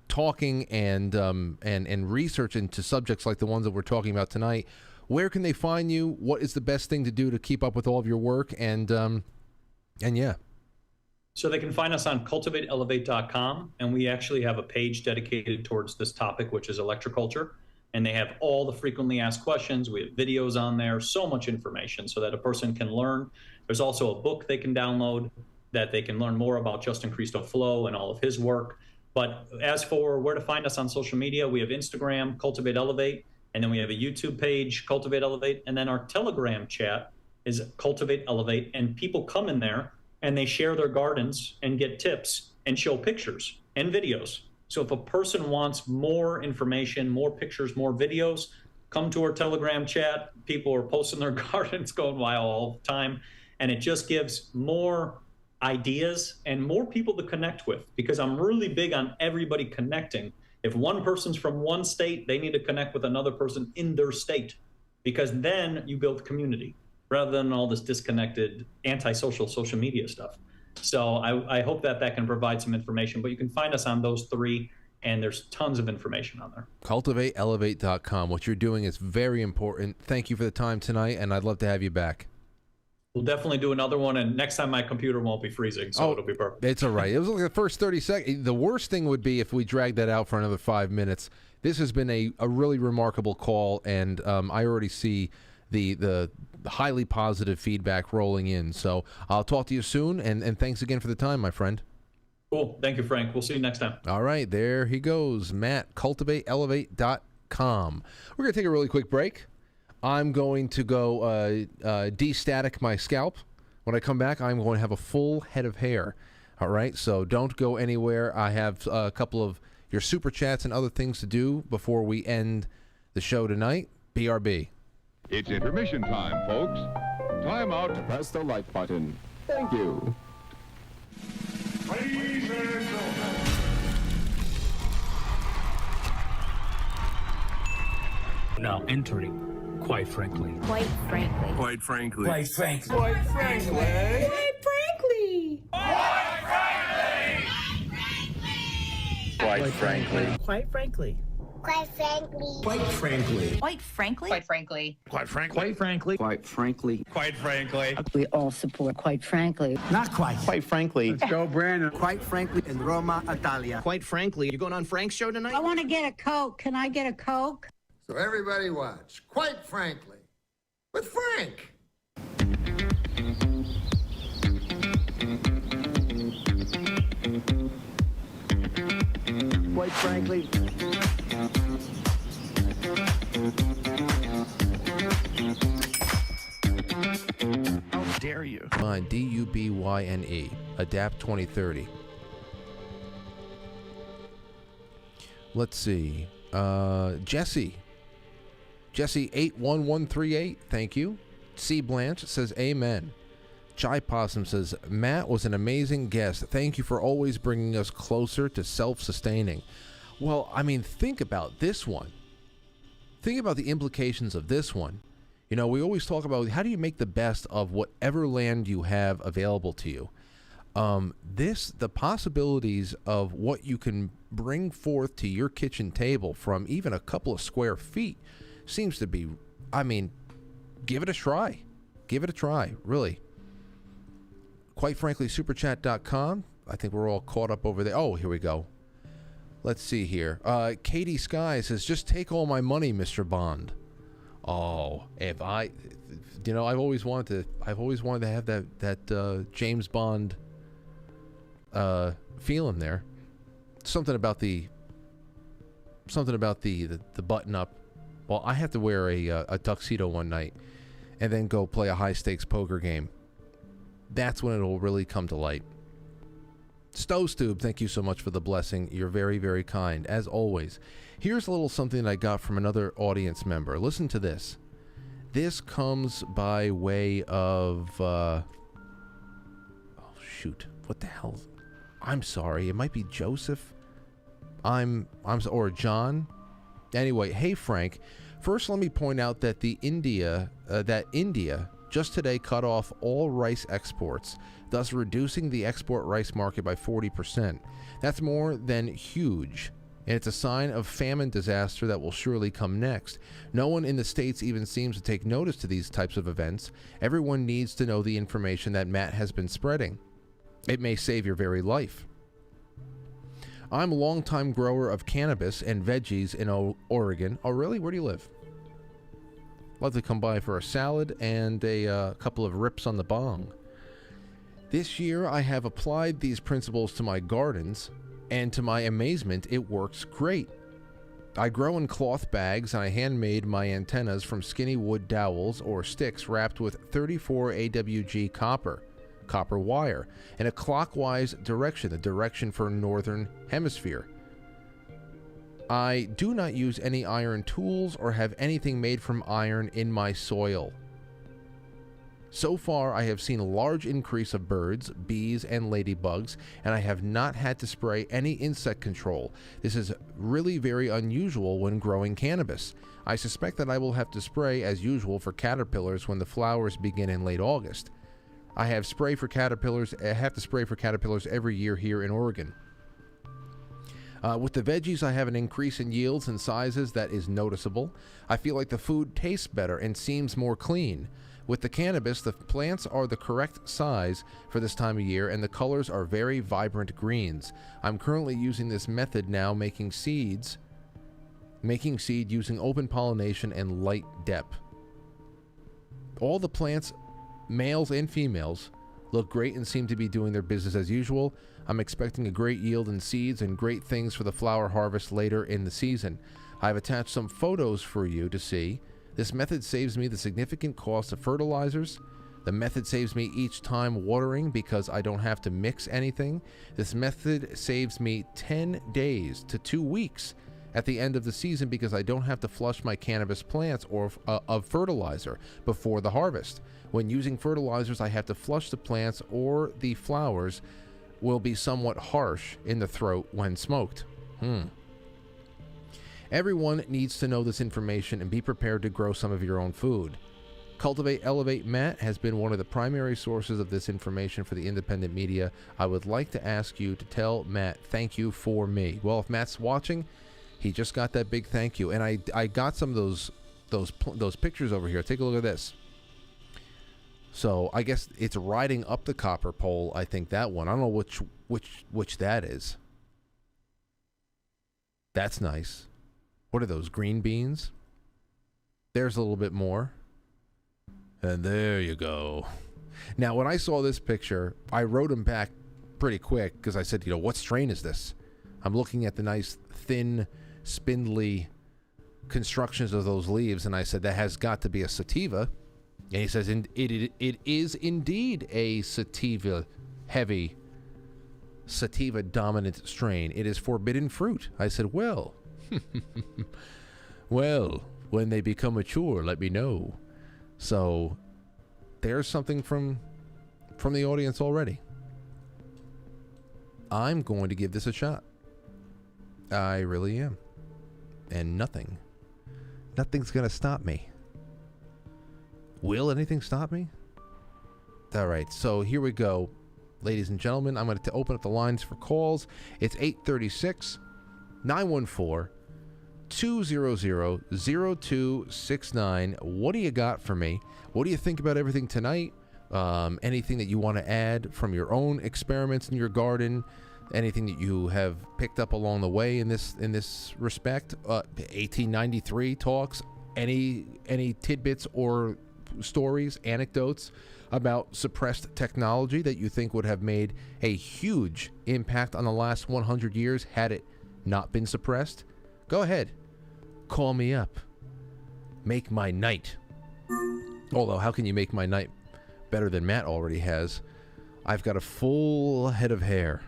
talking and research into subjects like the ones that we're talking about tonight. Where can they find you? What is the best thing to do to keep up with all of your work? And yeah. So they can find us on cultivateelevate.com, and we actually have a page dedicated towards this topic, which is electroculture. And they have all the frequently asked questions. We have videos on there, so much information so that a person can learn. There's also a book they can download that they can learn more about Justin Cristo Flo and all of his work. But as for where to find us on social media, we have Instagram, Cultivate Elevate, and then we have a YouTube page, Cultivate Elevate, and then our Telegram chat is Cultivate Elevate, and people come in there and they share their gardens and get tips and show pictures and videos. So if a person wants more information, more pictures, more videos, come to our Telegram chat. People are posting their gardens going wild all the time, and it just gives more ideas and more people to connect with, because I'm really big on everybody connecting. If one person's from one state, they need to connect with another person in their state, because then you build community rather than all this disconnected antisocial social media stuff. So I hope that can provide some information, but you can find us on those three, and there's tons of information on there. CultivateElevate.com. What you're doing is very important. Thank you for the time tonight, and I'd love to have you back. We'll definitely do another one, and next time my computer won't be freezing, so it'll be perfect. It's all right. It was like the first 30 seconds. The worst thing would be if we dragged that out for another 5 minutes. This has been a really remarkable call, and I already see the highly positive feedback rolling in. So I'll talk to you soon, and thanks again for the time, my friend. Cool. Thank you, Frank. We'll see you next time. All right, there he goes, Matt, cultivateelevate.com. We're going to take a really quick break. I'm going to go de-static my scalp. When I come back, I'm going to have a full head of hair. All right, so don't go anywhere. I have a couple of your super chats and other things to do before we end the show tonight. BRB. It's intermission time, folks. Time out to press the like button. Thank you. Ladies and gentlemen. Now entering, quite frankly. Quite frankly. Quite frankly. Quite frankly. Quite frankly. Quite frankly. Quite frankly. Quite frankly. Quite frankly. Quite frankly. Quite frankly. Quite frankly. Quite frankly. Quite frankly. Quite frankly. Quite frankly. We all support, quite frankly. Not quite. Quite frankly. Let's go, Brandon. Quite frankly, in Roma, Italia. Quite frankly, you going on Frank's show tonight? I want to get a Coke. Can I get a Coke? So everybody watch, quite frankly, with Frank. Quite frankly. How dare you? Fine, DUBYNE. Adapt 2030. Let's see. Jesse 81138, thank you. C Blanche says amen. Chai Possum says Matt was an amazing guest. Thank you for always bringing us closer to self-sustaining. Well, I mean, think about this one. Think about the implications of this one. You know, we always talk about how do you make the best of whatever land you have available to you. The possibilities of what you can bring forth to your kitchen table from even a couple of square feet seems to be, I mean, give it a try. Give it a try, really. Quite frankly, superchat.com. I think we're all caught up over there. Oh, here we go. Let's see here. Katie Sky says, just take all my money, Mr. Bond. Oh, I've always wanted to have that James Bond feeling there. Something about the button up. Well, I have to wear a tuxedo one night and then go play a high stakes poker game. That's when it'll really come to light. Stove, thank you so much for the blessing. You're very, very kind, as always. Here's a little something that I got from another audience member. Listen to this. This comes by way of... oh, shoot. What the hell? I'm sorry. It might be Joseph. Or John. Anyway, hey, Frank. First, let me point out that India just today cut off all rice exports, thus reducing the export rice market by 40%. That's more than huge, and it's a sign of famine disaster that will surely come next. No one in the States even seems to take notice to these types of events. Everyone needs to know the information that Matt has been spreading. It may save your very life. I'm a longtime grower of cannabis and veggies in Oregon. Oh, really? Where do you live? Love to come by for a salad and a couple of rips on the bong. This year, I have applied these principles to my gardens, and to my amazement, it works great. I grow in cloth bags, and I handmade my antennas from skinny wood dowels or sticks wrapped with 34 AWG copper wire, in a clockwise direction, the direction for northern hemisphere. I do not use any iron tools or have anything made from iron in my soil. So far, I have seen a large increase of birds, bees, and ladybugs, and I have not had to spray any insect control. This is really very unusual when growing cannabis. I suspect that I will have to spray as usual for caterpillars when the flowers begin in late August. I have to spray for caterpillars every year here in Oregon. With the veggies, I have an increase in yields and sizes that is noticeable. I feel like the food tastes better and seems more clean. With the cannabis, the plants are the correct size for this time of year, and the colors are very vibrant greens. I'm currently using this method now, making seed using open pollination and light depth. All the plants, males and females, look great and seem to be doing their business as usual. I'm expecting a great yield in seeds and great things for the flower harvest later in the season. I've attached some photos for you to see. This method saves me the significant cost of fertilizers. The method saves me each time watering because I don't have to mix anything. This method saves me 10 days to 2 weeks at the end of the season because I don't have to flush my cannabis plants of fertilizer before the harvest. When using fertilizers, I have to flush the plants, or the flowers will be somewhat harsh in the throat when smoked. Everyone needs to know this information and be prepared to grow some of your own food. Cultivate, Elevate Matt has been one of the primary sources of this information for the independent media. I would like to ask you to tell Matt thank you for me. Well, if Matt's watching, he just got that big thank you, and I got some of those pictures over here. Take a look at this. So I guess it's riding up the copper pole. I think that one. I don't know which that is. That's nice. What are those, green beans? There's a little bit more. And there you go. Now, when I saw this picture, I wrote him back pretty quick because I said, what strain is this? I'm looking at the nice, thin, spindly constructions of those leaves, and I said, that has got to be a sativa. And he says, it is indeed a sativa-heavy, sativa-dominant strain. It is forbidden fruit. I said, well, well, when they become mature, let me know. So there's something from the audience already. I'm going to give this a shot. I really am. And nothing's going to stop me. Will anything stop me? All right, so here we go. Ladies and gentlemen, I'm going to open up the lines for calls. It's 836-914-200-0269. What do you got for me? What do you think about everything tonight? Anything that you want to add from your own experiments in your garden? Anything that you have picked up along the way in this respect? 1893 talks. Any tidbits or stories, anecdotes about suppressed technology that you think would have made a huge impact on the last 100 years had it not been suppressed? Go ahead. Call me up. Make my night. Although, how can you make my night better than Matt already has? I've got a full head of hair.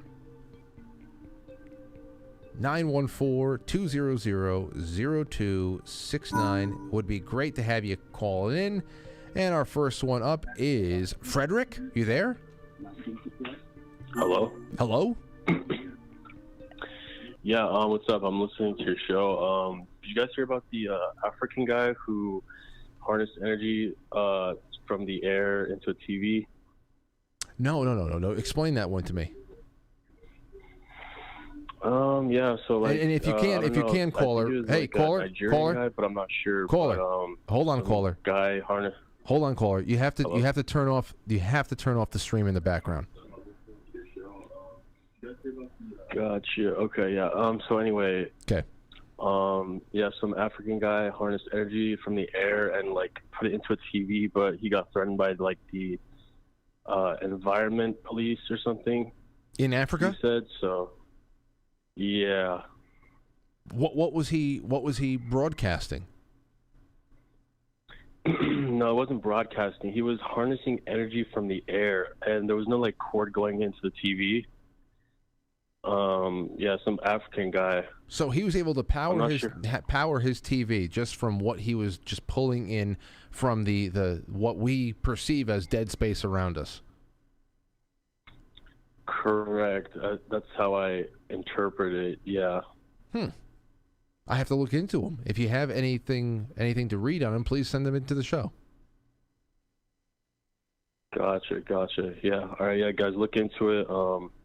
914-200-0269. Would be great to have you call in. And our first one up is Frederick. You there? Hello? Hello? Yeah, what's up? I'm listening to your show. did you guys hear about the African guy who harnessed energy from the air into a TV? No. Explain that one to me. Yeah, so like, and if you can, caller, hey, like caller, guy, but I'm not sure. Caller, but, hold on, caller. Guy harness. Hold on, caller. You have to turn off the stream in the background. Gotcha. Okay, yeah. So anyway. Okay. Yeah, some African guy harnessed energy from the air and like put it into a TV, but he got threatened by like the environment police or something. In Africa? He said so. Yeah. What was he broadcasting? No, it wasn't broadcasting. He was harnessing energy from the air, and there was no like cord going into the TV. Yeah, some African guy. So he was able to power his TV just from what he was just pulling in from the what we perceive as dead space around us. Correct. That's how I interpret it. Yeah. I have to look into him. If you have anything to read on him, please send them into the show. Gotcha. Yeah. All right. Yeah, guys, look into it.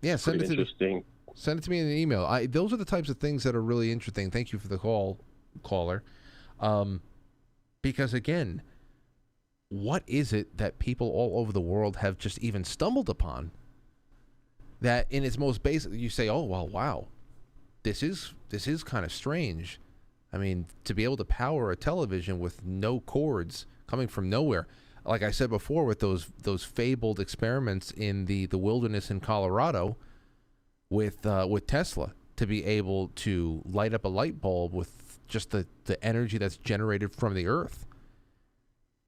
Yeah, send it interesting. Send it to me in an email. Those are the types of things that are really interesting. Thank you for the caller. Because again, what is it that people all over the world have just even stumbled upon that in its most basic, you say, oh, well, wow, this is kind of strange. I mean, to be able to power a television with no cords coming from nowhere, like I said before, with those fabled experiments in the wilderness in Colorado with Tesla, to be able to light up a light bulb with just the energy that's generated from the earth.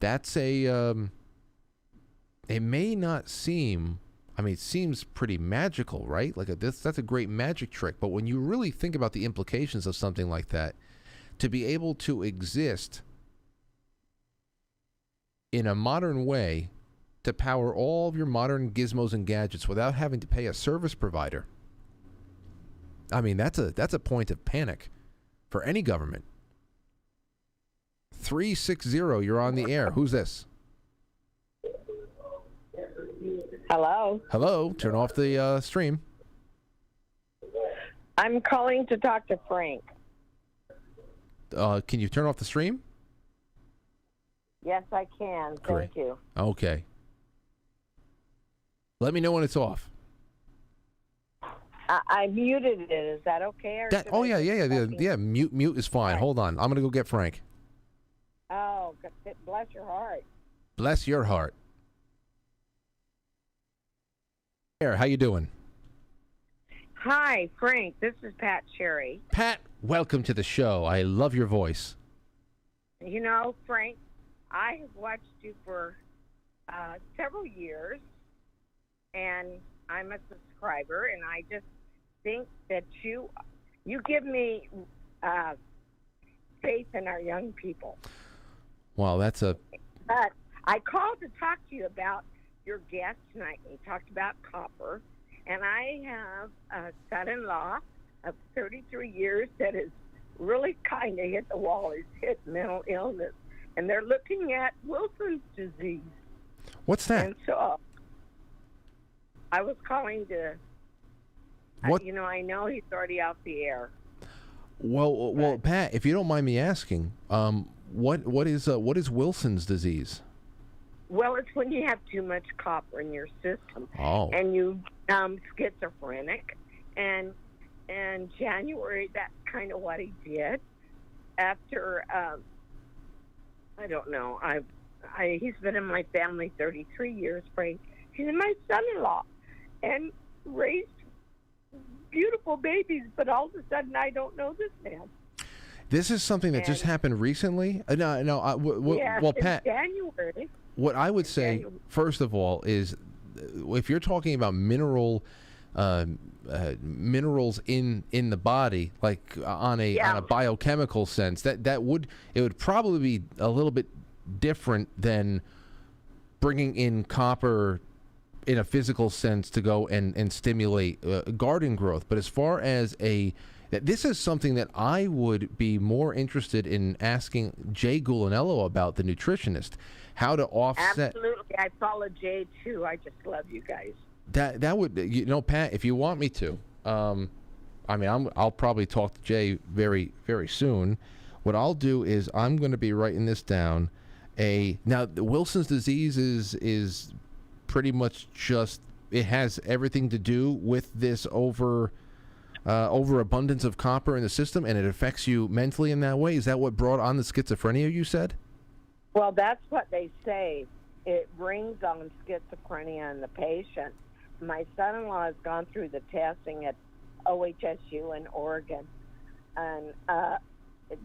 That's it may not seem, I mean, it seems pretty magical, right? Like that's a great magic trick. But when you really think about the implications of something like that, to be able to exist in a modern way to power all of your modern gizmos and gadgets without having to pay a service provider, I mean, that's a point of panic for any government. 360, you're on the air. Who's this? Hello. Turn off the stream. I'm calling to talk to Frank. Can you turn off the stream? Yes, I can. Great. Thank you. Okay. Let me know when it's off. I muted it. Is that okay? Or Yeah. Mute is fine. Right. Hold on. I'm gonna go get Frank. Oh, bless your heart. Bless your heart. How you doing? Hi, Frank. This is Pat Cherry. Pat, welcome to the show. I love your voice. You know, Frank, I have watched you for several years, and I'm a subscriber, and I just think that you give me faith in our young people. Wow, that's a... But I called to talk to you about your guest tonight. We talked about copper, and I have a son-in-law of 33 years that has really kind of hit the wall. He's hit mental illness, and they're looking at Wilson's disease. What's that? And so I was calling to... What? I know he's already off the air. Well, Pat, if you don't mind me asking, what is Wilson's disease? Well, it's when you have too much copper in your system, and you schizophrenic. And in January, that's kind of what he did. After I don't know, he's been in my family 33 years, Frank. He's my son-in-law, and raised beautiful babies, but all of a sudden I don't know this man. This is something that just happened recently? Well, Pat, January. What I would say, first of all, is if you're talking about minerals in the body, like on a biochemical sense, it would probably be a little bit different than bringing in copper in a physical sense to go and stimulate garden growth. But as far as a This is something that I would be more interested in asking Jay Gulanello about, the nutritionist, how to offset. Absolutely. I follow Jay, too. I just love you guys. That would, Pat, if you want me to, I'll probably talk to Jay very, very soon. What I'll do is I'm going to be writing this down. Now, Wilson's disease is pretty much just, it has everything to do with this overabundance of copper in the system, and it affects you mentally in that way. Is that what brought on the schizophrenia, you said? Well, that's what they say. It brings on schizophrenia in the patient. My son-in-law has gone through the testing at OHSU in Oregon, and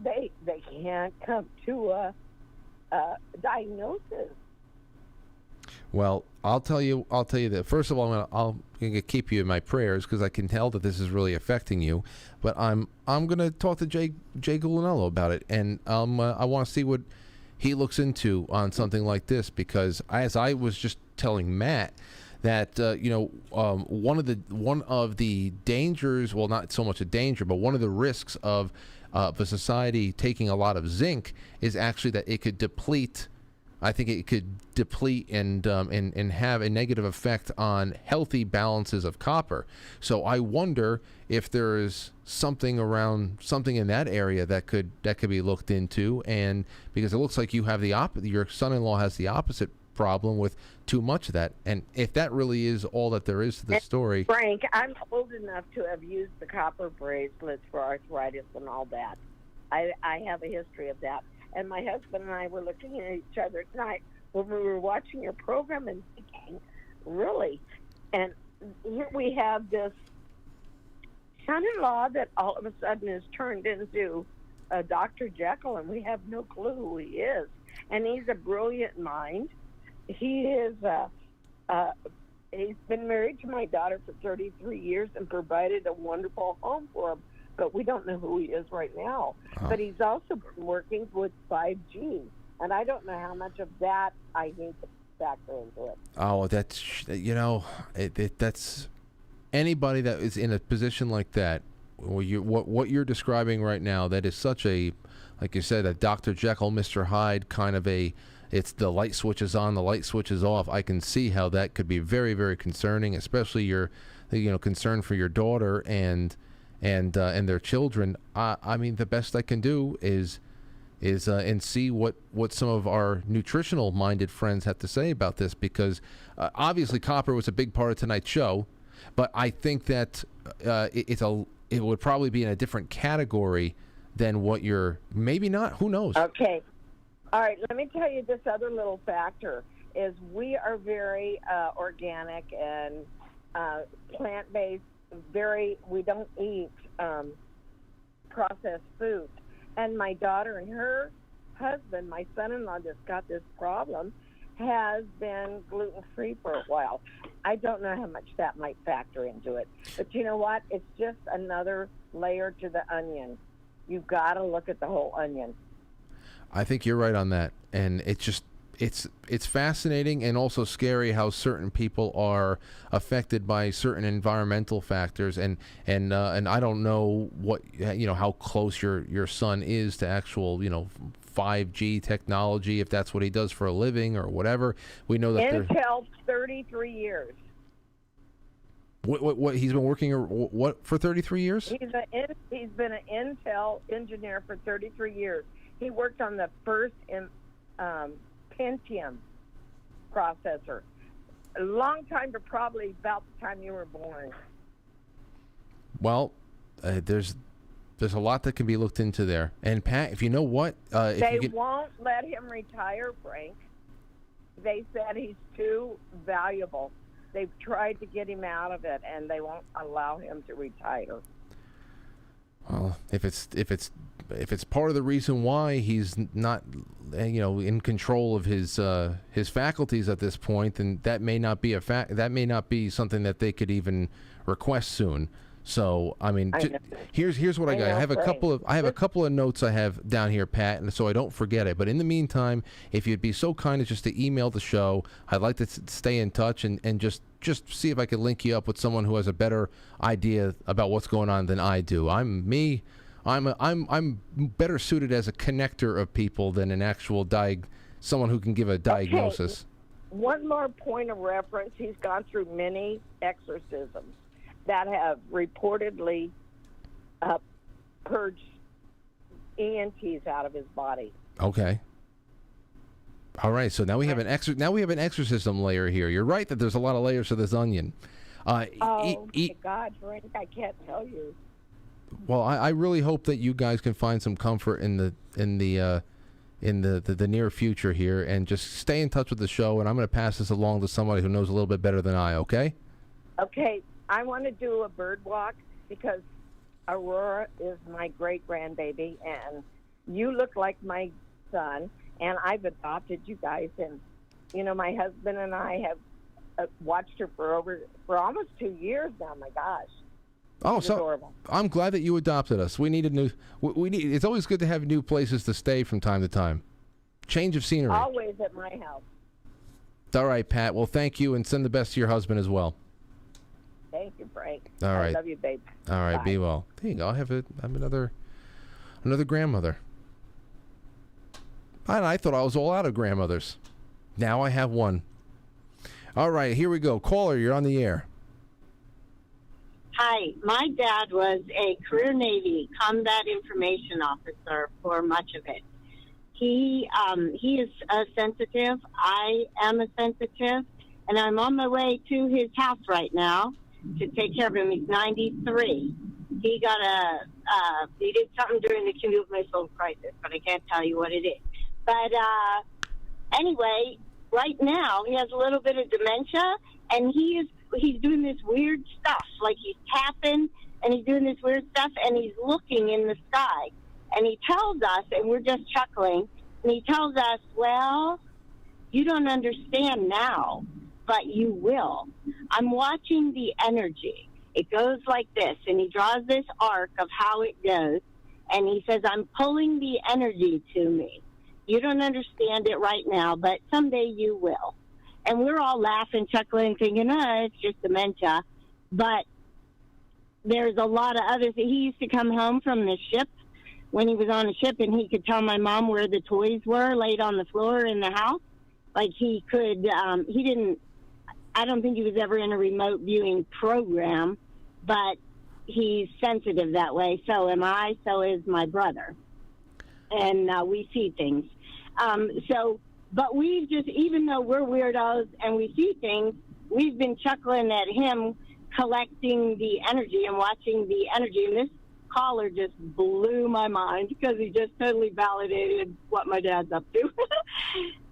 they can't come to a diagnosis. Well, I'll tell you that. First of all, I'm gonna keep you in my prayers because I can tell that this is really affecting you. But I'm gonna talk to Jay Gulanello about it, and I want to see what he looks into on something like this, because as I was just telling Matt, that one of the dangers, well, not so much a danger, but one of the risks of a society taking a lot of zinc is actually that it could deplete. I think it could deplete and have a negative effect on healthy balances of copper. So I wonder if there is something in that area that could be looked into, and because it looks like you have your son-in-law has the opposite problem with too much of that, and if that really is all that there is to the story. Frank, I'm old enough to have used the copper bracelets for arthritis and all that. I have a history of that. And my husband and I were looking at each other tonight when we were watching your program and thinking, really? And here we have this son-in-law that all of a sudden is turned into Dr. Jekyll, and we have no clue who he is. And he's a brilliant mind. He is. He's been married to my daughter for 33 years and provided a wonderful home for him. But we don't know who he is right now. Oh. But he's also been working with 5G, and I don't know how much of that I need to factor into it. Oh, that's that's anybody that is in a position like that. What you're describing right now, that is such a, like you said, a Dr. Jekyll, Mr. Hyde kind of a. It's the light switch is on, the light switch is off. I can see how that could be very, very concerning, especially your, concern for your daughter and their children. I mean, the best I can do is and see what some of our nutritional minded friends have to say about this, because obviously copper was a big part of tonight's show, but I think that it would probably be in a different category than what you're, maybe not, who knows. Okay. All right, let me tell you this other little factor is we are very organic and plant-based. We don't eat processed food. And my daughter and her husband, my son-in-law that's got this problem, has been gluten-free for a while. I don't know how much that might factor into it. But you know what? It's just another layer to the onion. You've got to look at the whole onion. I think you're right on that. And it's fascinating and also scary how certain people are affected by certain environmental factors, and I don't know what how close your son is to actual 5G technology, if that's what he does for a living or whatever. We know that Intel 33 years. What he's been working for 33 years? He's been an Intel engineer for 33 years. He worked on the first Pentium processor. A long time, but probably about the time you were born. Well, there's a lot that can be looked into there. And Pat, if you know what, they won't let him retire, Frank. They said he's too valuable. They've tried to get him out of it, and they won't allow him to retire. Well, if it's part of the reason why he's not, in control of his faculties at this point, then that may not be that may not be something that they could even request soon. So I mean, here's what I got. I have a couple of notes I have down here, Pat, and so I don't forget it. But in the meantime, if you'd be so kind as just to email the show, I'd like to stay in touch and just see if I could link you up with someone who has a better idea about what's going on than I do. I'm better suited as a connector of people than an actual someone who can give a diagnosis. One more point of reference. He's gone through many exorcisms that have reportedly purged ENTs out of his body. Okay. All right. So now we have an exorcism layer here. You're right that there's a lot of layers to this onion. My God, Frank, I can't tell you. Well, I really hope that you guys can find some comfort in the near future here, and just stay in touch with the show. And I'm going to pass this along to somebody who knows a little bit better than I. Okay. Okay. I want to do a bird walk because Aurora is my great-grandbaby, and you look like my son, and I've adopted you guys. And, you know, my husband and I have watched her for almost 2 years now. My gosh. Oh, She's so adorable. I'm glad that you adopted us. We need a new. It's always good to have new places to stay from time to time. Change of scenery. Always at my house. All right, Pat. Well, thank you, and send the best to your husband as well. Thank you, Frank. All right. I love you, babe. All right. Bye. Be well. There you go. I have another grandmother. I thought I was all out of grandmothers. Now I have one. All right. Here we go. Caller, you're on the air. Hi, my dad was a career Navy combat information officer for much of it. He is a sensitive. I am a sensitive, and I'm on my way to his house right now to take care of him. He's 93. He got he did something during the Cuban Missile Crisis, but I can't tell you what it is. But anyway, right now he has a little bit of dementia, and he's doing this weird stuff, like he's tapping, and he's doing this weird stuff, and he's looking in the sky. And he tells us, and we're just chuckling, and he tells us, well, you don't understand now, but you will. I'm watching the energy. It goes like this, and he draws this arc of how it goes, and he says, I'm pulling the energy to me. You don't understand it right now, but someday you will. And we're all laughing, chuckling, thinking, it's just dementia. But there's a lot of others. He used to come home from the ship when he was on a ship, and he could tell my mom where the toys were laid on the floor in the house. Like he could, I don't think he was ever in a remote viewing program, but he's sensitive that way. So am I, so is my brother. And we see things. But we've just, even though we're weirdos and we see things, we've been chuckling at him collecting the energy and watching the energy. And this caller just blew my mind because he just totally validated what my dad's up to.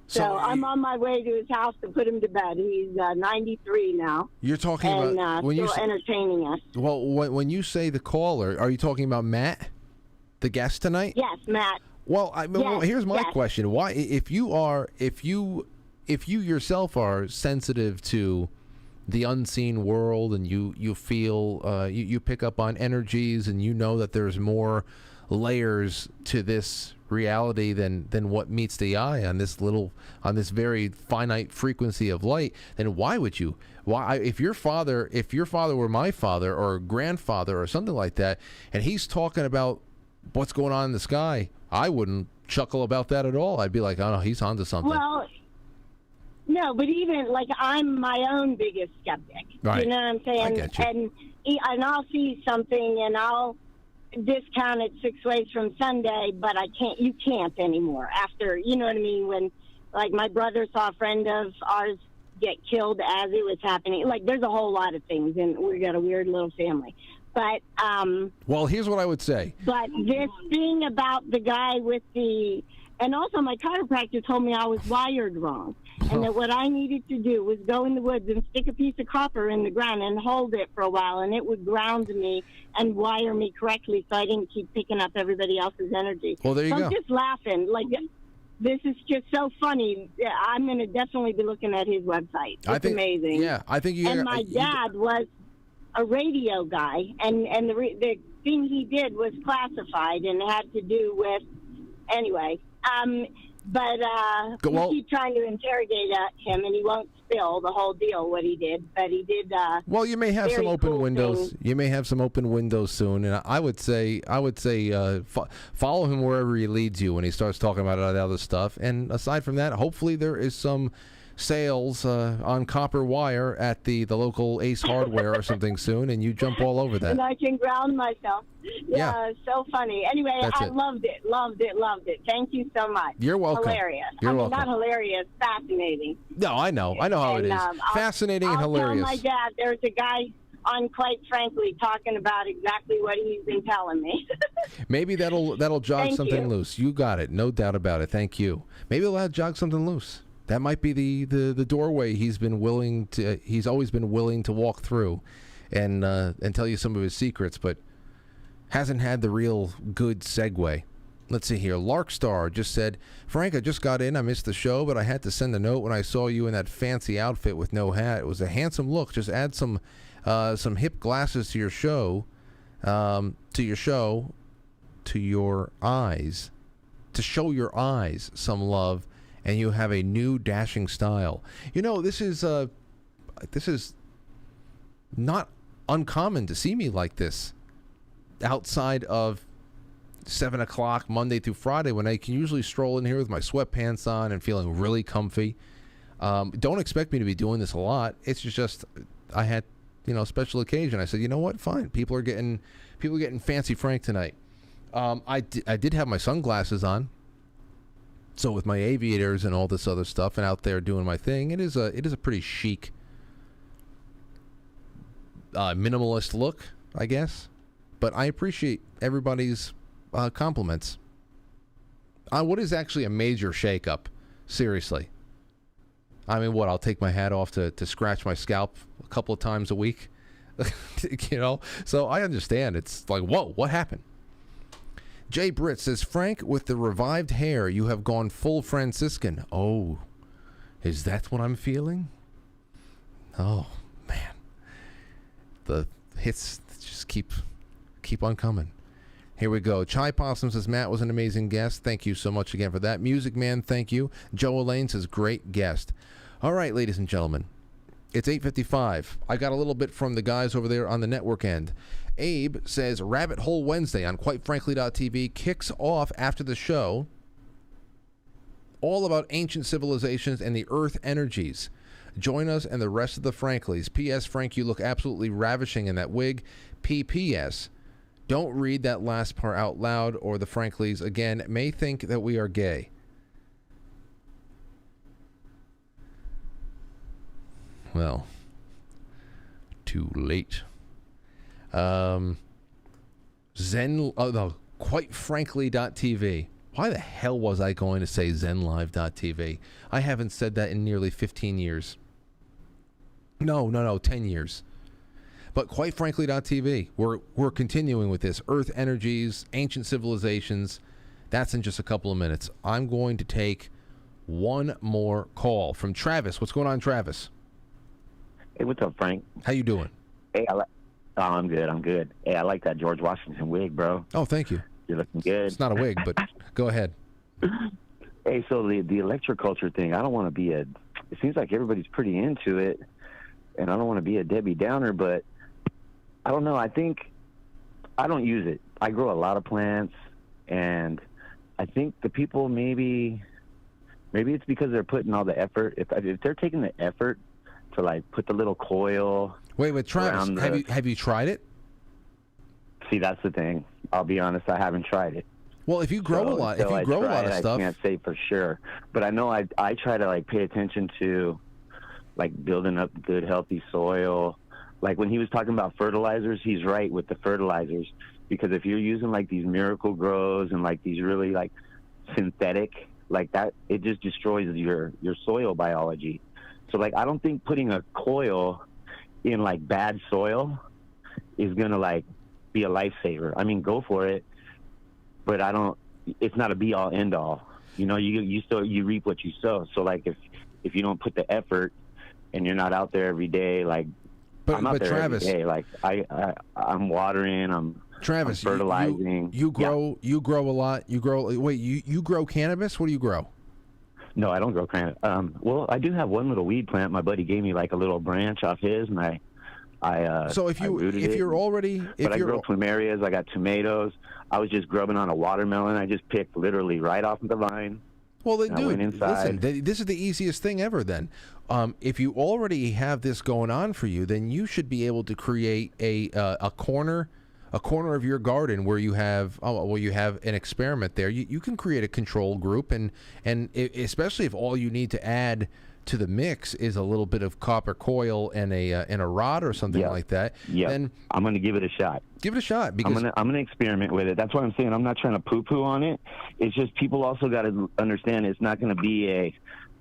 So I'm on my way to his house to put him to bed. He's 93 now. You're talking about when still entertaining us. Well, when you say the caller, are you talking about Matt, the guest tonight? Yes, Matt. Well, here's my question: why, if you yourself are sensitive to the unseen world, and you feel you pick up on energies, and you know that there's more layers to this reality than what meets the eye on this very finite frequency of light, then why would you? If your father were my father or grandfather or something like that, and he's talking about what's going on in the sky, I wouldn't chuckle about that at all. I'd be like, oh no, he's onto something. Well, no, but even like I'm my own biggest skeptic. Right. You know what I'm saying? I get you. And I'll see something and I'll discount it 6 ways from Sunday, but you can't anymore after, you know what I mean? When like my brother saw a friend of ours get killed as it was happening. Like there's a whole lot of things, and we got a weird little family. But well, here's what I would say. But this thing about the guy with and also my chiropractor told me I was wired wrong, and that what I needed to do was go in the woods and stick a piece of copper in the ground and hold it for a while, and it would ground me and wire me correctly, so I didn't keep picking up everybody else's energy. Well, there you go. I'm just laughing. Like, this is just so funny. I'm going to definitely be looking at his website. It's amazing. Yeah, I think you. And my dad was a radio guy, and the thing he did was classified and had to do with, anyway. But we keep trying to interrogate him, and he won't spill the whole deal, what he did. But he did. Well, you may have some open windows. You may have some open windows soon, and I would say, follow him wherever he leads you when he starts talking about that other stuff. And aside from that, hopefully there is some sales on copper wire at the local Ace Hardware or something soon, and you jump all over that. And I can ground myself. Yeah. So funny. Anyway, I loved it. Thank you so much. You're welcome. Hilarious. You're welcome. Not hilarious, fascinating. No, I know how it is. Fascinating and hilarious. I'll tell my dad there's a guy on Quite Frankly talking about exactly what he's been telling me. Maybe that'll jog something loose. You got it. No doubt about it. Thank you. Maybe it'll jog something loose. That might be the doorway he's always been willing to walk through and tell you some of his secrets, but hasn't had the real good segue. Let's see here. Larkstar just said, Frank, I just got in. I missed the show, but I had to send a note when I saw you in that fancy outfit with no hat. It was a handsome look. Just add some hip glasses to your eyes, to show your eyes some love, and you have a new dashing style. You know, this is not uncommon to see me like this outside of 7 o'clock Monday through Friday, when I can usually stroll in here with my sweatpants on and feeling really comfy. Don't expect me to be doing this a lot. It's just I had a special occasion. I said, you know what, fine. People are getting fancy Frank tonight. I did have my sunglasses on. So with my aviators and all this other stuff, and out there doing my thing, it is a pretty chic, minimalist look, I guess. But I appreciate everybody's compliments. What is actually a major shakeup? Seriously. I mean, I'll take my hat off to scratch my scalp a couple of times a week, So I understand. It's like, whoa, what happened? Jay Britt says, Frank, with the revived hair, you have gone full Franciscan. Oh, is that what I'm feeling? Oh, man. The hits just keep on coming. Here we go. Chai Possum says, Matt was an amazing guest. Thank you so much again for that. Music Man, thank you. Joe Elaine says, great guest. All right, ladies and gentlemen, it's 8:55. I got a little bit from the guys over there on the network end. Abe says, Rabbit Hole Wednesday on QuiteFrankly.tv kicks off after the show, all about ancient civilizations and the earth energies. Join us and the rest of the Franklies. P.S. Frank, you look absolutely ravishing in that wig. P.P.S. Don't read that last part out loud, or the Franklies, again, may think that we are gay. Well, too late. QuiteFrankly.tv. Why the hell was I going to say ZenLive.tv? I haven't said that in nearly 15 years. No, 10 years. But QuiteFrankly.tv, we're continuing with this. Earth energies, ancient civilizations. That's in just a couple of minutes. I'm going to take one more call from Travis. What's going on, Travis? Hey, what's up, Frank? How you doing? Hey, I'm good. Hey, I like that George Washington wig, bro. Oh, thank you. You're looking good. It's not a wig, but go ahead. Hey, so the electroculture thing, I don't want to be it seems like everybody's pretty into it, and I don't want to be a Debbie Downer, but I don't know. I think I don't use it. I grow a lot of plants, and I think the people maybe it's because they're putting all the effort. If they're taking the effort to like put the little coil. Wait, Travis, have you tried it? See, that's the thing. I'll be honest, I haven't tried it. Well, if you grow a lot of stuff, I can't say for sure. But I know I try to like pay attention to like building up good, healthy soil. Like when he was talking about fertilizers, he's right with the fertilizers, because if you're using like these miracle grows and like these really like synthetic like that, it just destroys your soil biology. So like I don't think putting a coil in like bad soil is gonna like be a lifesaver. I mean, go for it, but it's not a be all end all. You know, you reap what you sow. So like if you don't put the effort and you're not out there every day like I'm out there Travis, every day. Like I'm watering. I'm fertilizing. You grow a lot. You grow cannabis? What do you grow? No, I don't grow cannabis. Well, I do have one little weed plant. My buddy gave me like a little branch off his, and I so if I grow plumerias. I got tomatoes. I was just grubbing on a watermelon. I just picked literally right off the vine. Well, then, I went dude, inside. listen, this is the easiest thing ever then. If you already have this going on for you, then you should be able to create a corner of your garden where you have an experiment there. You can create a control group, and especially if all you need to add to the mix is a little bit of copper coil and a rod or something like that. Yeah, then I'm going to give it a shot. Give it a shot because I'm gonna experiment with it. That's what I'm saying. I'm not trying to poo-poo on it. It's just people also got to understand it's not going to be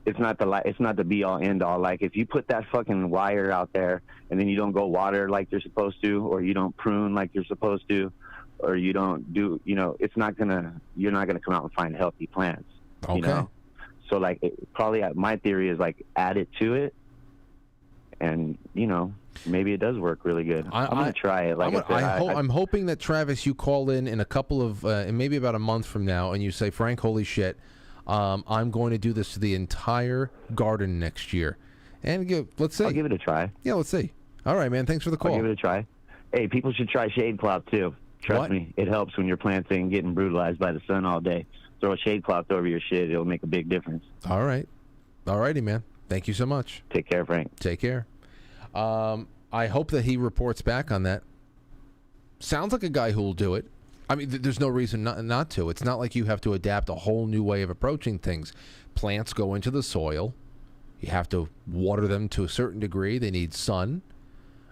it's not the be-all end-all. Like if you put that fucking wire out there and then you don't go water like you're supposed to, or you don't prune like you're supposed to, or you don't do, you're not gonna come out and find healthy plants. Okay. You know? So like probably my theory is like add it to it, and maybe it does work really good. I'm gonna try it. I'm hoping that Travis, you call in a couple of maybe about a month from now, and you say, Frank, holy shit, I'm going to do this to the entire garden next year, and let's see. I'll give it a try. Yeah, let's see. All right, man. Thanks for the call. I'll give it a try. Hey, people should try shade cloth too. Trust me, it helps when your plants ain't getting brutalized by the sun all day. Throw a shade cloth over your shit. It'll make a big difference. All right. All righty, man. Thank you so much. Take care, Frank. Take care. I hope that he reports back on that. Sounds like a guy who will do it. I mean, there's no reason not to. It's not like you have to adapt a whole new way of approaching things. Plants go into the soil. You have to water them to a certain degree. They need sun.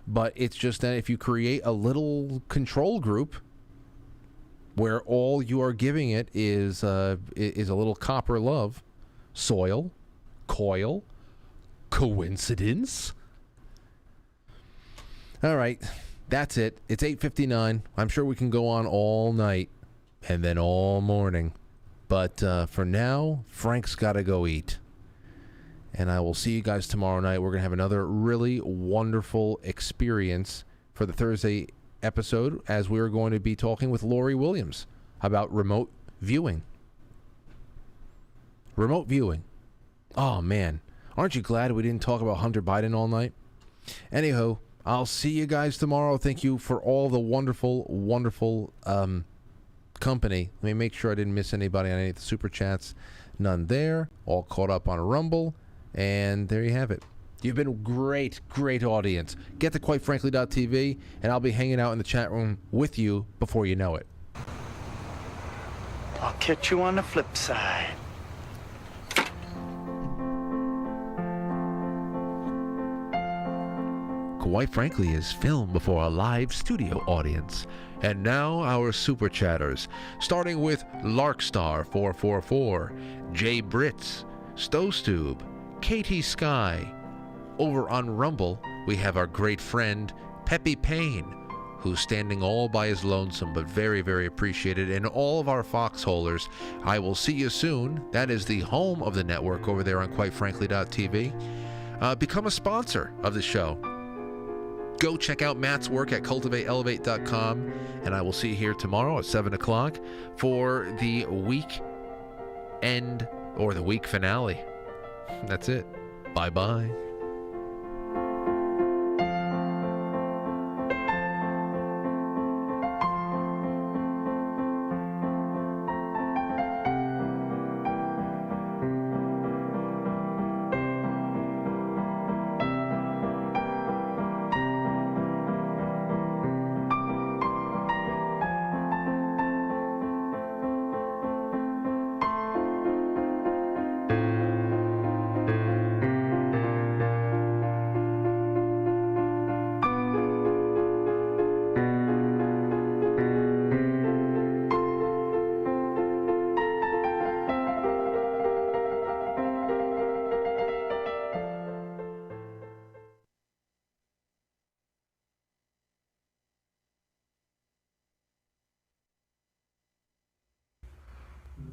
But it's just that if you create a little control group where all you are giving it is a little copper love, soil, coil, coincidence? All right, that's it. It's 8:59. I'm sure we can go on all night and then all morning. But for now, Frank's got to go eat. And I will see you guys tomorrow night. We're going to have another really wonderful experience for the Thursday episode, as we're going to be talking with Lori Williams about remote viewing. Remote viewing. Oh, man. Aren't you glad we didn't talk about Hunter Biden all night? Anywho, I'll see you guys tomorrow. Thank you for all the wonderful, wonderful company. Let me make sure I didn't miss anybody on any of the Super Chats. None there. All caught up on Rumble. And there you have it. You've been a great, great audience. Get to quitefrankly.tv, and I'll be hanging out in the chat room with you before you know it. I'll catch you on the flip side. Quite Frankly is filmed before a live studio audience. And now our super chatters, starting with Larkstar444, Jay Britz, Stowstube, Katie Sky. Over on Rumble, we have our great friend, Peppy Payne, who's standing all by his lonesome, but very, very appreciated. And all of our Foxholers, I will see you soon. That is the home of the network over there on quitefrankly.tv. Become a sponsor of the show. Go check out Matt's work at cultivateelevate.com, and I will see you here tomorrow at 7 o'clock for the week end, or the week finale. That's it. Bye-bye.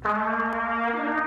Bye.